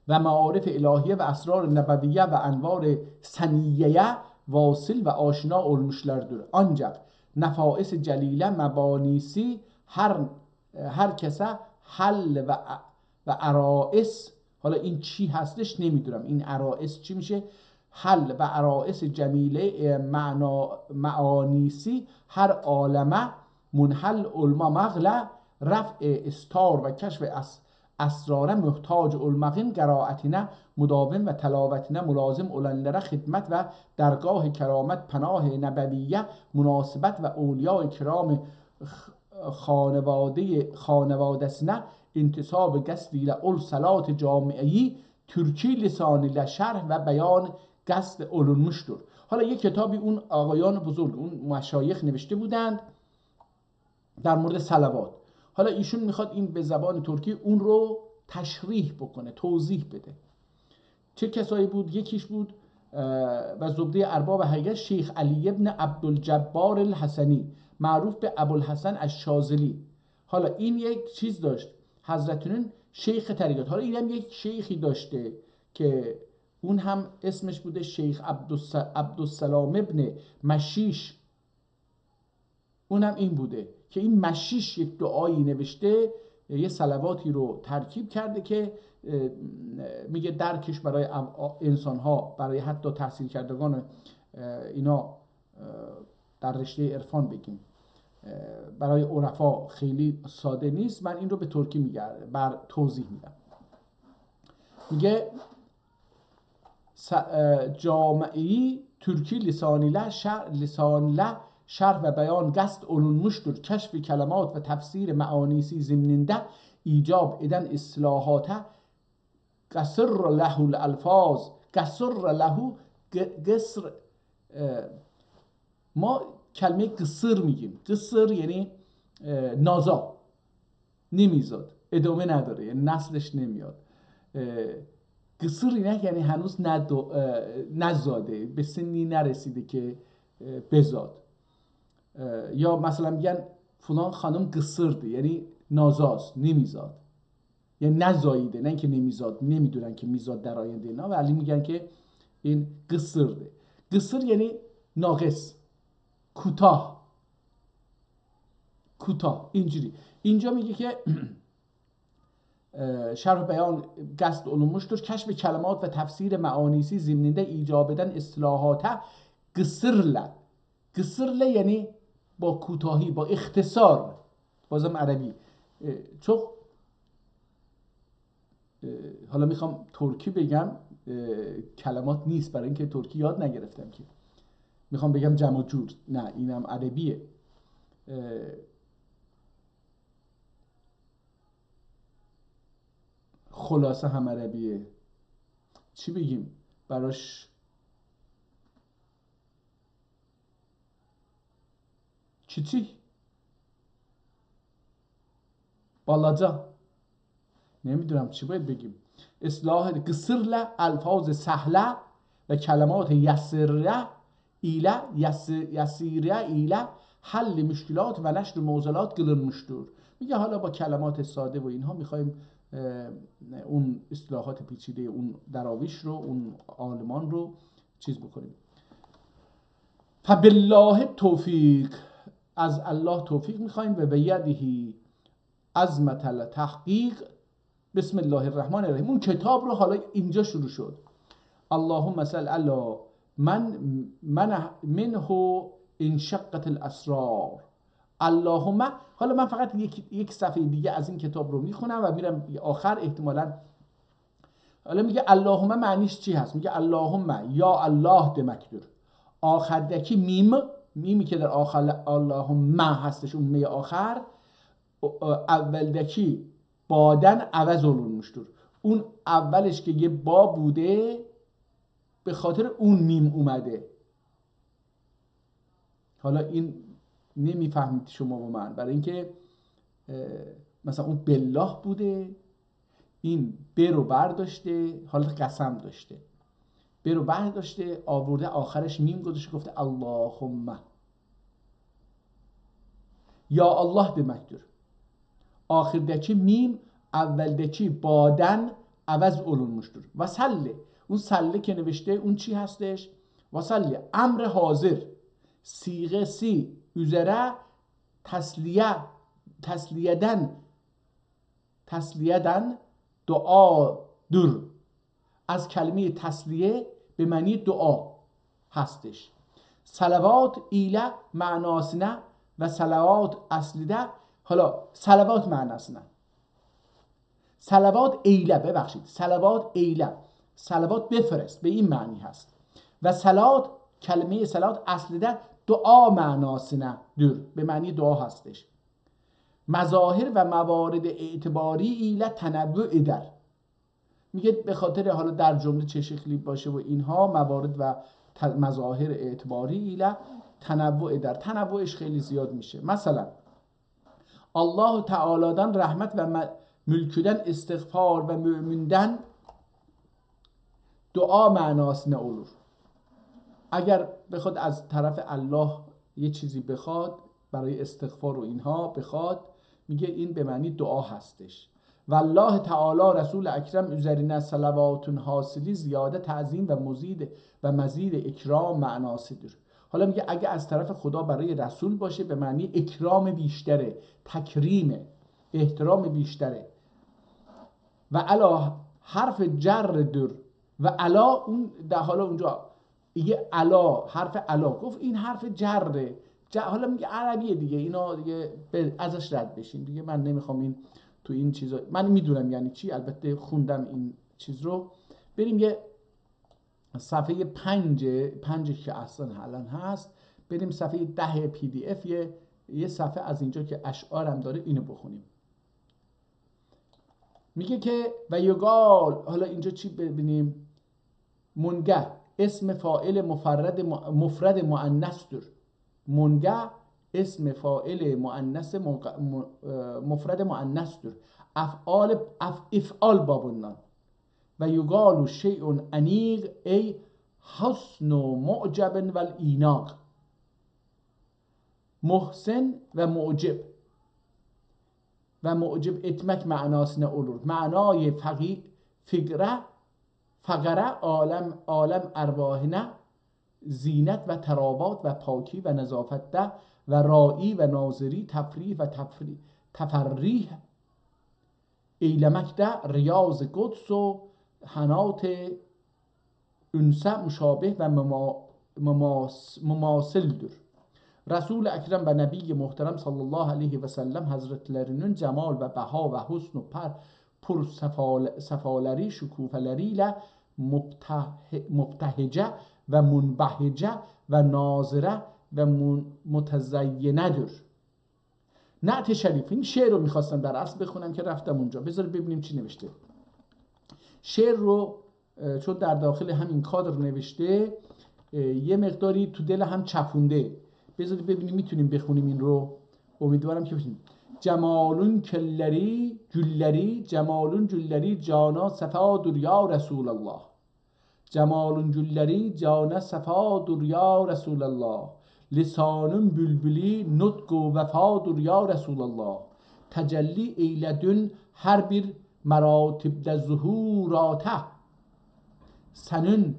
و معارف الهیه و اسرار نبویه و انوار سنیه واصل و آشنا olmuşlardır. Ancak nefais جلیله مبانیسی هر کسه حل و عرائس. حالا این چی هستش نمیدونم، این عرائس چی میشه؟ حل و عرائس جمیله معانیسی هر عالمه منحل علما مغله رفع استار و کشف اسرار محتاج المقیم قرائتنا مداوم و تلاوتنا ملازم اولندره خدمت و درگاه کرامت پناه نبویه مناسبت و اولیاء کرام خانوادسنا انتصاب قصد اول صلات جامعی ترکی لسانی لشرح و بیان قصد olunmuştur. حالا یک کتابی اون آقایان بزرگ، اون مشایخ نوشته بودند در مورد صلوات. حالا ایشون میخواد این به زبان ترکی اون رو تشریح بکنه، توضیح بده. چه کسایی بود؟ یکیش بود و زبده ارباب حقیقت شیخ علی ابن عبدالجبار الحسنی معروف به ابوالحسن الشاذلی. حالا این یک چیز داشت، حضرتون شیخ طریقت. حالا این هم یک شیخی داشته که اون هم اسمش بوده شیخ عبدالسلام ابن مشیش. اون هم این بوده که این مشیش یک دعایی نوشته، یه صلواتی رو ترکیب کرده که میگه درکش برای انسان‌ها، برای حتی تحصیل کردگان اینا در رشته عرفان بگیم، برای عرفا خیلی ساده نیست. من این رو به ترکی توضیح میدم. میگه جامعی ترکی لسانیله شرح و بیان قصد olunmuştur. کشف کلمات و تفسیر معانیسی ضمننده ایجاب ادن اصلاحات قصر له الالفاظ. قصر ما کلمه قصر میگیم، قصر یعنی نازا، نمیزاد، ادامه نداره، یعنی نسلش نمیاد. قصر اینه یعنی هنوز نزاده، به سنی نرسیده که بزاد. یا مثلا میگن فلان خانم قصرده، یعنی نازاست، نمیزاد، یعنی نزاییده، نه اینکه نمیزاد، نمیدونن که میزاد در آینده اینا، ولی میگن که این قصرده. قصر یعنی ناقص، کوتاه. اینجوری اینجا میگه که شرح بیان قصد olunmuştur. کشف کلمات و تفسیر معانیسی ضمننده ایجاب بدن اصلاحات قصرله یعنی با کوتاهی، با اختصار، بازم عربی. چون حالا میخوام ترکی بگم، کلمات نیست برای اینکه ترکی یاد نگرفتم که میخوام بگم جمع و جور، نه اینم عربیه. خلاصه هم عربیه، چی بگیم براش؟ چی بالاجا، نمیدونم چی باید بگیم. اصلاح قصر الفاظ سهله و کلمات یسره ایله یسیره ایله حل مشکلات و نشر معضلات قılınmıştır. میگه حالا با کلمات ساده و اینها میخوایم اون اصطلاحات پیچیده اون دراویش رو، اون عالمان رو چیز بکنیم. فبالله توفیق، از الله توفیق میخوایم و بیدهی عظمت التحقیق. بسم الله الرحمن الرحیم. اون کتاب رو حالا اینجا شروع شد. اللهم صل علی من منه انشقت الاسرار. اللهم، حالا من فقط یک صفحه دیگه از این کتاب رو میخونم و میرم آخر احتمالاً. حالا میگه اللهم معنیش چی هست؟ میگه اللهم یا الله دمکدر، آخردکی میمی که در آخر اللهم هستش، اون می آخر، اولدکی بادن عوض olunmuştur. اون اولش که یه با بوده به خاطر اون میم اومده. حالا این نمیفهمید شما و من، برای اینکه مثلا اون بالله بوده، این ب رو برداشته، حالت قسم داشته، ب رو برداشته آورده آخرش میم گذاشته گفته اللهم. یا الله demektir. آخردکی میم، اولدکی بادن عوض olunmuştur. و سله، اون سله که نوشته اون چی هستش؟ و سله امر حاضر صیغه سی üzere تسلیدن دعا دور. از کلمه تسلیه به معنی دعا هستش. صلوات ایله معناسنه و صلوات اصلیده. حالا صلوات معناسنه، صلوات ایله، ببخشید صلوات ایله، صلوات بفرست، به این معنی هست. و صلات، کلمه صلات اصلیده دعا معناسنه دور، به معنی دعا هستش. مظاهر و موارد اعتباری ایله تنوع در. میگه به خاطر حالا در جمله چه شکلی باشه و اینها موارد و مظاهر اعتباری ایله تنوع در، تنوعش خیلی زیاد میشه. مثلا الله تعالی'dan رحمت و mülküden استغفار و müminden دعا معناسنه olur. اگر بخواد از طرف الله یه چیزی بخواد برای استغفار و اینها بخواد، میگه این به معنی دعا هستش. و الله تعالی رسول اکرم üzerine صلوات حاصلی زیاده تعظیم و مزید اکرام معناسیدر. حالا میگه اگه از طرف خدا برای رسول باشه به معنی اکرام بیشتره، تکریمه، احترام بیشتره. و علا حرف جر در، و علا اون در حالا اونجا یه علا، حرف علا گفت این حرف جره. حالا میگه عربیه دیگه، اینا دیگه ازش رد بشین دیگه، من نمیخوام این تو این چیزا، من میدونم یعنی چی، البته خوندم این چیز رو. بریم یه صفحه 5 که اصلا الان هست، بریم صفحه 10 پی دی اف، یه صفحه از اینجا که اشعارم داره اینو بخونیم. میگه که و یقال، حالا اینجا چی ببینیم؟ منگه اسم فاعل مفرد مؤنث در. منگه اسم فاعل مؤنث مفرد مؤنث در. افعال بابونان. و یقال شیء انیق ای حسن و معجب و الیناق. محسن و معجب اتمک معناسنه olur. معنای فقره عالم ارواحنه، زینت و ترابات و پاکی و نظافت ده و رائی و ناظری تفریح و تفریح ایلمک ده ریاض قدس و حنات انسه مشابه و مماثل در. Resul-i Ekrem ve Nebi Muhterem sallallahu aleyhi ve sellem hazretlerinin cemal ve beha ve husn پر سفالری شکوفلری ل مبتهجه و منبهجه و ناظره و متزینه در. نعت شریف. این شعر رو میخواستم در اصل بخونم که رفتم اونجا. بذارید ببینیم چی نوشته. شعر رو چون در داخل همین کادر نوشته یه مقداری تو دل هم چپونده. بذارید ببینیم میتونیم بخونیم این رو. امیدوارم که بتونیم. جمالون کلری جلری جمالون جلری جانا صفا در یا رسول الله. جمالون جلری جانا صفا در یا رسول الله. لسانون بلبلی نطق و وفا در یا رسول الله. تجلی ایلدون هر bir مراتب ده ظهوراته. سنن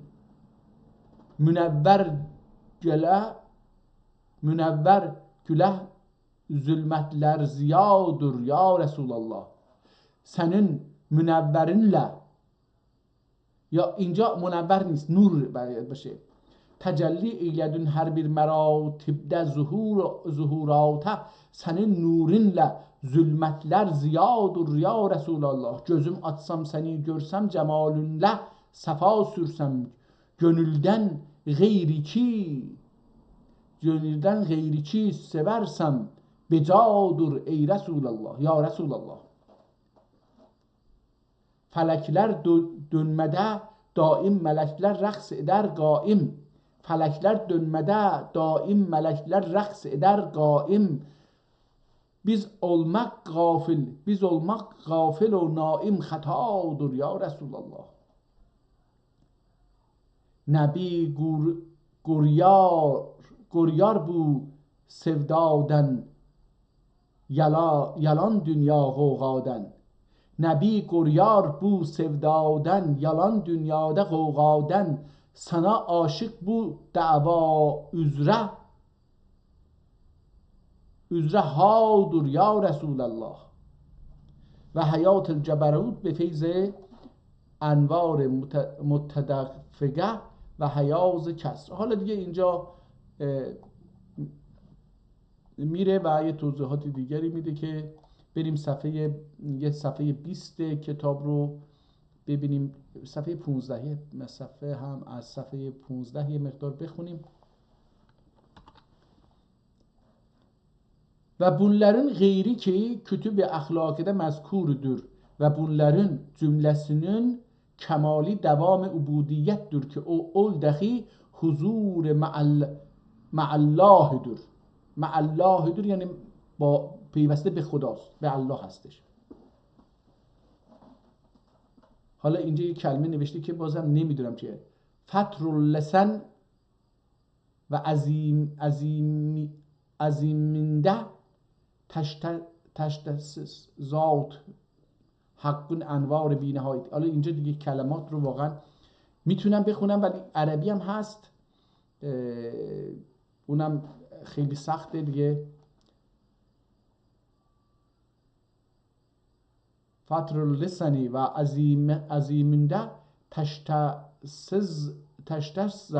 münevver güle zulmetler ziyadır ya Resulallah. Senin münevverinle, ya اینجا منور نیست، نور باید باشه. تجلی ایلدون هر bir مراتبde zuhurata. Senin nurinle zulmetler ziyadır ya Resulallah. Gözüm açsam seni görsem cemalünle sefa sürsem. Gönülden gayri ki seversem becadır ey Resulallah ya Resulallah. Felekler dönmede daim melekler raks eder gaim. Felekler dönmede daim melekler raks eder gaim. Biz olmak gafil o naim hatadır ya Resulallah. Nebi guryar bu sevdaden yalan dünya gavgaden. Nebi guryar bu sevdaden yalan dünyada gavgaden. Sana aşık bu dava üzre hadur ya Resulallah. Ve hayat-ı ceberut به فیض انوار متدفقه و حیاز کسر. حالا دیگه اینجا میره و یه توضیحات دیگری میده که بریم صفحه 20 کتاب رو ببینیم. صفحه 15 صفحه هم از صفحه 15 یه مقدار بخونیم. Ve bunların gayri ki kütüb-i ahlakıda mezkurdur. Ve bunların cümlesinin kemali devam ubudiyettir ki o ol dahi huzur ma'allahdır. Ma'allahdır yani با پیوسته به خداست، به الله هستش. حالا اینجا یک کلمه نوشته که بازم نمیدونم چیه. فتر اللسان و عظیمنده تشت ذات حقون انوار بی نهایت. حالا اینجا دیگه کلمات رو واقعا میتونم بخونم ولی عربی هم هست، اونم خیلی سخته دیگه. فتر اللسانی و عظیمنده تشتز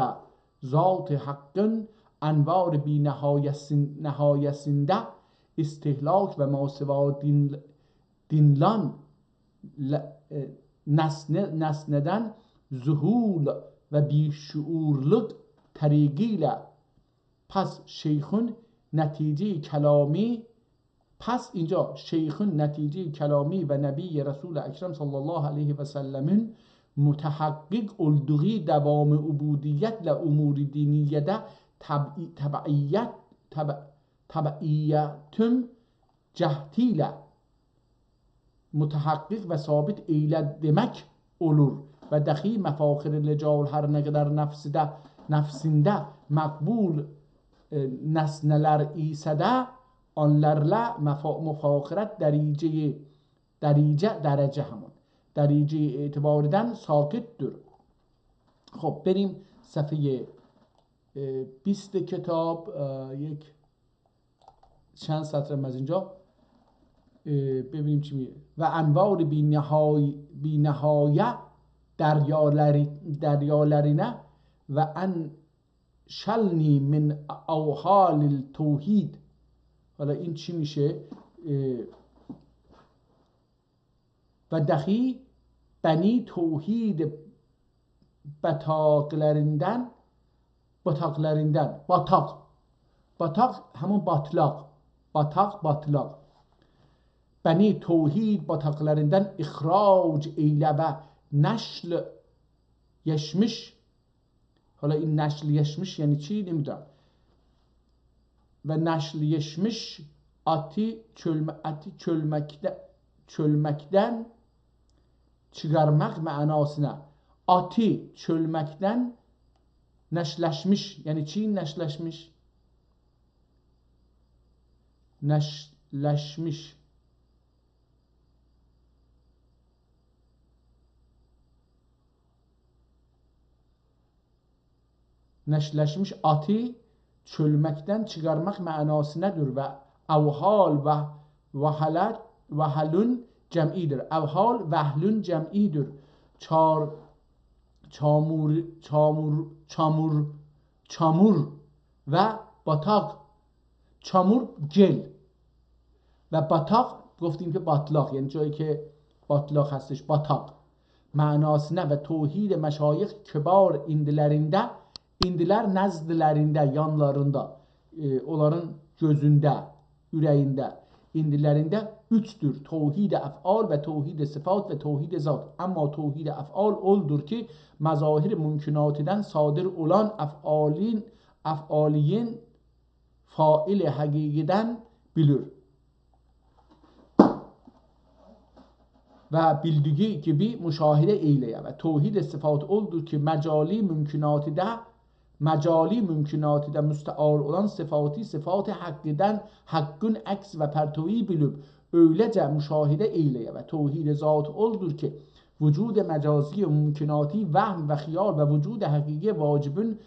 ذات حقن انوار بی نهایسنده استهلاک و ماسوا دینلان نسندن ظهول و بیشعورلک طریقیل. پس شیخون نتیجه کلامی، پس اینجا شیخون نتیجه کلامی و نبی رسول اکرم صلی الله علیه و سلم متحقق الدغی دوام عبودیت لامور دینیه تبعیتم جهتیل متحقق و ثابت ایلد دمک اولور و دخی مفاخر لجال هر نقدر nefsinde makbul nesneler ise de onlarla mufakiret derece همون درجه اعتباردن ساکتtir. خب بریم صفحه 20 کتاب، یک چند سطر از اینجا ببینیم چی میگه. و انوار بی نهایه دریالرینه و ان شلنی من اوحال التوحید. حالا این چی میشه؟ ve dahi beni tevhid bataklarından batak همون batlak beni tevhid bataklarından ihraç eyle ve نشل یشمش. حالا این نشل یشمش یعنی چی نمیدونم. و نشل یشمش آتی çölmekten çıkarmak manasına. Ati çölmekten neşleşmiş. Yani çi neşleşmiş? Neşleşmiş. Neşleşmiş ati çölmekten çıkarmak manasınadır ve evhal ve vahalun cem'idir. Evhal vahlun cem'idir. çamur ve batak. çamur گل و batak گفتیم که باطلاق یعنی جایی که باطلاق هستش batak manasına ve tevhid meşayih kibar indiler nezdlerinde, yanlarında, onların gözünde, yüreğinde, indilerinde üçtür. Tevhid ef'al ve tevhid sıfat ve tevhid zat. Ama tevhid ef'al oldur ki mazahir mümkünatiden sadir olan ef'aliyin fail hakikiden bilir. Ve bildiği gibi müşahede eyleye ve tevhid sıfat oldur ki mecali mümkünatida müstear olan sıfat hakkiden hakkın aks ve pertovi bilip öylece müşahede eyleye ve tevhid zat oldur ki vücud mecazi mümkünati vahm ve khiyal ve vücud hakiki vacibün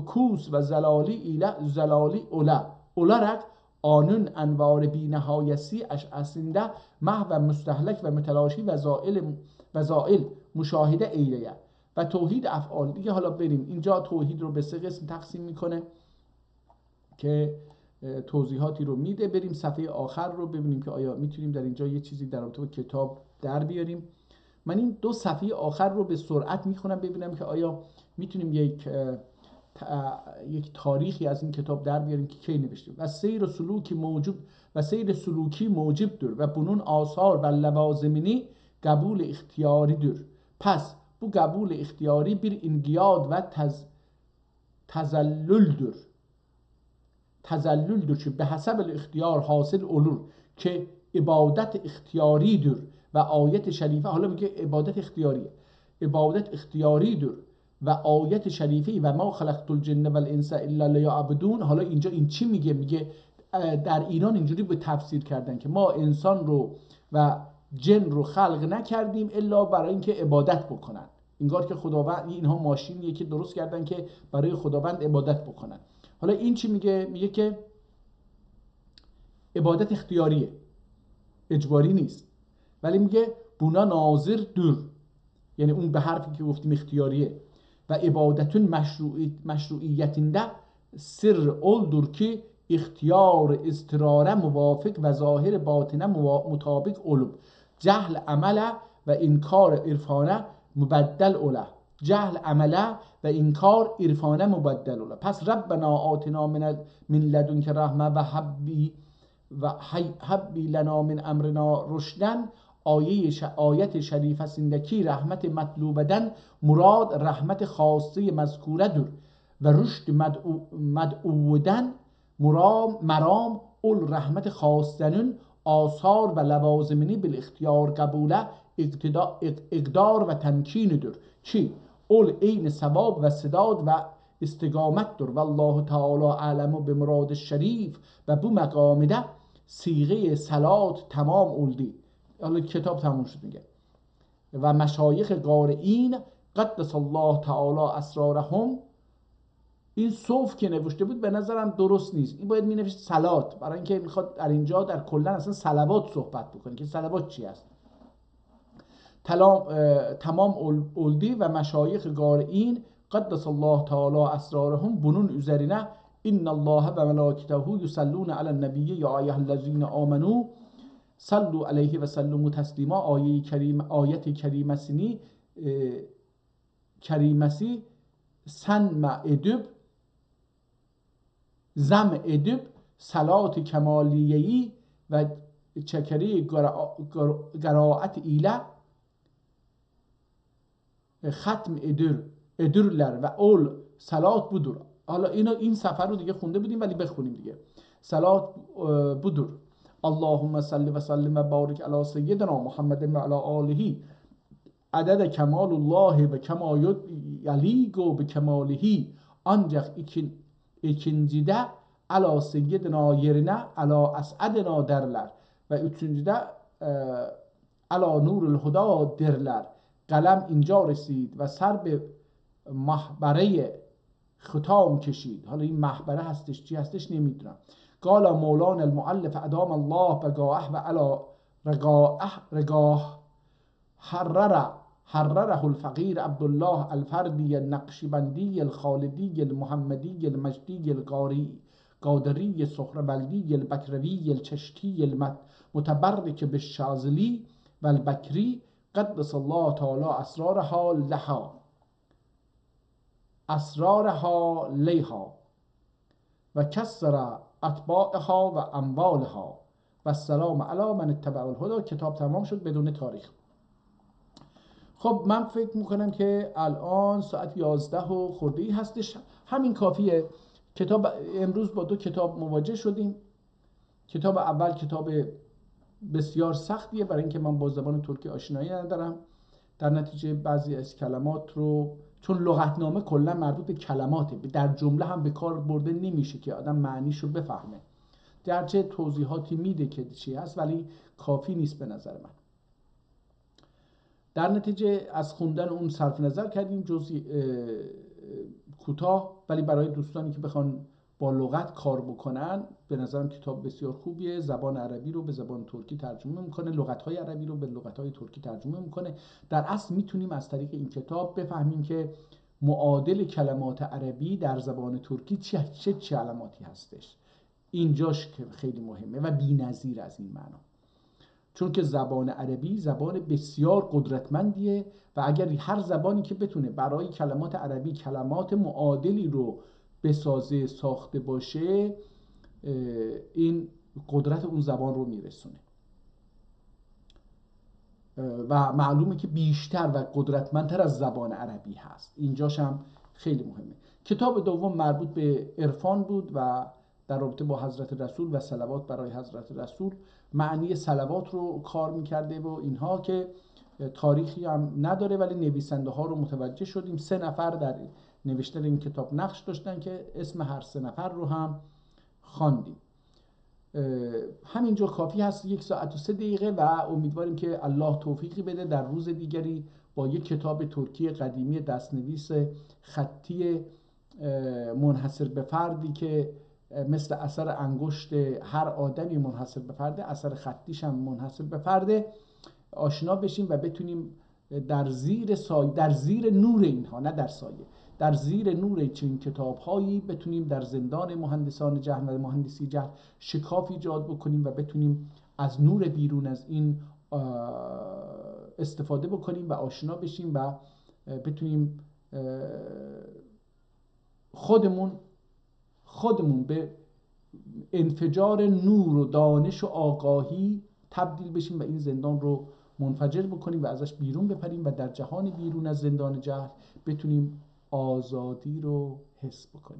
kus ve zelali olarak آنون انوار بی‌نهایتی اشعاسinde محو مستهلک و متلاشی و زائل مشاهده ایلیه و توحید افعال. دیگه حالا بریم اینجا توحید رو به سه قسم تقسیم میکنه که توضیحاتی رو میده. بریم صفحه آخر رو ببینیم که آیا میتونیم در اینجا یه چیزی در رابطه با کتاب در بیاریم. من این دو صفحه آخر رو به سرعت میخونم ببینم که آیا میتونیم یک تاریخی از این کتاب در بیاریم که کی نوشته و سیر سلوکی موجبدür و bunun آثار و لوازمینی قبول اختیاریdir. پس bu قبول اختیاری bir انقیاد و تذللdir که به حسب الاختیار حاصل olur که عبادت اختیاریdir و آیت شریفه. حالا میگه عبادت اختیاریdir و آیت شریفی و ما خلقت الجن و الانس الا لیعبدون. حالا اینجا این چی میگه؟ میگه در ایران اینجوری به تفسیر کردن که ما انسان رو و جن رو خلق نکردیم الا برای اینکه عبادت بکنن. انگار که خداوند اینها ماشینیه که درست کردن که برای خداوند عبادت بکنن. حالا این چی میگه؟ میگه که عبادت اختیاریه، اجباری نیست، ولی میگه بونا ناظر دور، یعنی اون به حرفی که گفتیم اختیاریه. و عبادتون مشروعیتinde sır oldur ki ihtiyar istirare muvafık ve zahir batine mutabık olup cehl amele ve inkar irfane mübeddel ola. Cehl amele ve inkar irfane mübeddel ola. Pes Rabbena atina min ledunke rahme ve habbi lena min emrina rüşden. آیت شریفesindeki rahmet مطلوبeden مراد رحمت خاصه مذکوره‌دür و رشد مدعوودن مرام اول رحمت خاصنın آثار و لوازمini بالاختیار قبوله اقدار و تمکینیdir ki اول عین ثواب و سداد و استقامتdir و الله تعالی اعلم به مراد شریف و bu مقامده صیغه صلات تمام اولدی. حالا کتاب تموم شد میگه و مشایخ قارئین قدس الله تعالی اسرارهم. این صوف که نوشته بود به نظرم درست نیست، این باید می نوشت صلات، برای اینکه میخواد در اینجا در کلا اصلا صلوات صحبت بکنه که صلوات چی است. تمام اولدی و مشایخ قارئین قدس الله تعالی اسرارهم bunun üzerine ان الله و ملائکته یصلون علی النبی یا ایها الذین آمنو صلوا علیه و سلموا تسلیما آیت کریمسی سن ادب زم ادب صلات کمالیهی و چکری قرائت ایله ختم ادرلر و اول صلات بودور. حالا این سفر رو دیگه خونده بودیم ولی بخونیم دیگه. صلات بودور. اللهم صل و سلم و بارک علی سیدنا محمد و علی آله عدد کمال الله و کما یلیق به کماله ancak ikincide ala seyyidina yerine ala es'adina derler ve üçüncüde ala nurul huda derler. قلم اینجا رسید و سر به محبره ختام کشید. حالا این محبره هستش چی هستش نمیدونم. قال مولانا المؤلف ادام الله بقاءه و علا رقاه حرره الفقیر عبدالله الفردی النقشبندی الخالدی المحمدی المجدی القادری سهروردی البکروی الچشتی المتبرک بالشاذلی و البکری قدس الله تعالی اسرارها لیها و کسر اتباعها و اموالها و السلام علی من اتبع الهدی. کتاب تمام شد بدون تاریخ. خب من فکر میکنم که الان ساعت 11 و خورده ای هستش. همین کافیه. کتاب امروز با دو کتاب مواجه شدیم. کتاب اول کتاب بسیار سختیه برای اینکه من با زبان ترکی آشنایی ندارم. در نتیجه بعضی از کلمات رو چون لغتنامه کلا مربوط به کلماته، در جمله هم به کار برده نمیشه که آدم معنیش رو بفهمه. درچه توضیحاتی میده که چی هست ولی کافی نیست به نظر من. در نتیجه از خوندن اون صرف نظر کردیم جزئی کوتاه، ولی برای دوستانی که بخوان با لغت کار بکنن به نظرم کتاب بسیار خوبیه. زبان عربی رو به زبان ترکی ترجمه میکنه، لغت‌های عربی رو به لغت‌های ترکی ترجمه میکنه. در اصل میتونیم از طریق این کتاب بفهمیم که معادل کلمات عربی در زبان ترکی چه کلماتی هستش. اینجاش که خیلی مهمه و بی‌نظیر از این معنا، چون که زبان عربی زبان بسیار قدرتمندیه و اگر هر زبانی که بتونه برای کلمات عربی کلمات معادلی رو بسازه ساخته باشه این قدرت اون زبان رو میرسونه و معلومه که بیشتر و قدرتمندتر از زبان عربی هست. اینجاش هم خیلی مهمه. کتاب دوم مربوط به عرفان بود و در رابطه با حضرت رسول و صلوات برای حضرت رسول، معنی صلوات رو کار میکرده و اینها که تاریخی هم نداره ولی نویسنده ها رو متوجه شدیم. 3 نفر در نوشتن این کتاب نقش داشتن که اسم هر 3 نفر رو هم خواندیم. همینجا کافی هست. 1 ساعت و 3 دقیقه و امیدواریم که الله توفیقی بده در روز دیگری با یک کتاب ترکی قدیمی دستنویس خطی منحصر به فردی که مثل اثر انگشت هر آدمی منحصر به فرده، اثر خطیش هم منحصر به فرده، آشنا بشیم و بتونیم در زیر سایه، در زیر نور اینها، نه در سایه، در زیر نور چنین کتاب‌هایی بتونیم در زندان مهندسان جهل و مهندسی جهل شکاف ایجاد بکنیم و بتونیم از نور بیرون از این استفاده بکنیم و آشنا بشیم و بتونیم خودمون به انفجار نور و دانش و آگاهی تبدیل بشیم و این زندان رو منفجر بکنیم و ازش بیرون بپریم و در جهان بیرون از زندان جهل بتونیم آزادی رو حس بکنیم.